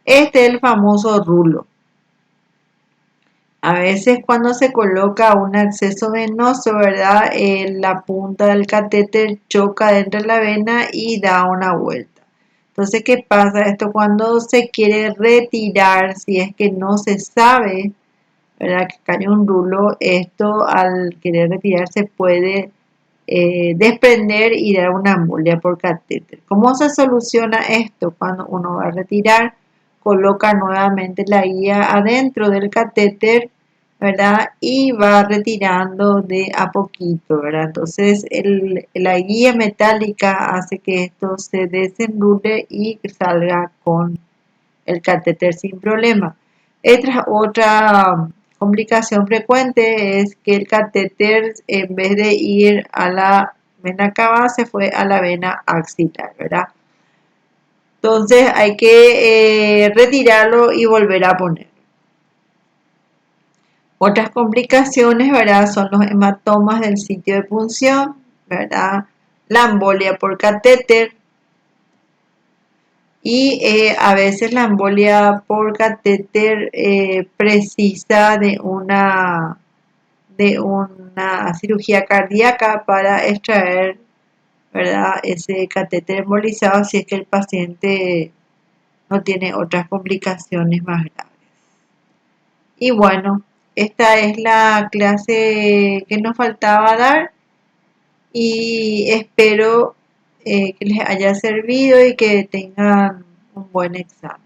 Este es el famoso rulo. A veces cuando se coloca un acceso venoso, ¿verdad?, la punta del catéter choca dentro de la vena y da una vuelta. Entonces, ¿qué pasa? Esto cuando se quiere retirar, si es que no se sabe, ¿verdad?, que cae un rulo, esto al querer retirar se puede desprender y dar una embolia por catéter. ¿Cómo se soluciona esto? Cuando uno va a retirar, coloca nuevamente la guía adentro del catéter, ¿verdad?, y va retirando de a poquito, ¿verdad? Entonces la guía metálica hace que esto se desenrule y salga con el catéter sin problema. Otra complicación frecuente es que el catéter, en vez de ir a la vena cava, se fue a la vena axilar, ¿verdad? Entonces hay que retirarlo y volver a poner. Otras complicaciones, ¿verdad?, son los hematomas del sitio de punción, ¿verdad?, la embolia por catéter, y a veces la embolia por catéter precisa de una cirugía cardíaca para extraer, ¿verdad?, ese catéter embolizado si es que el paciente no tiene otras complicaciones más graves. Y bueno, esta es la clase que nos faltaba dar y espero que les haya servido y que tengan un buen examen.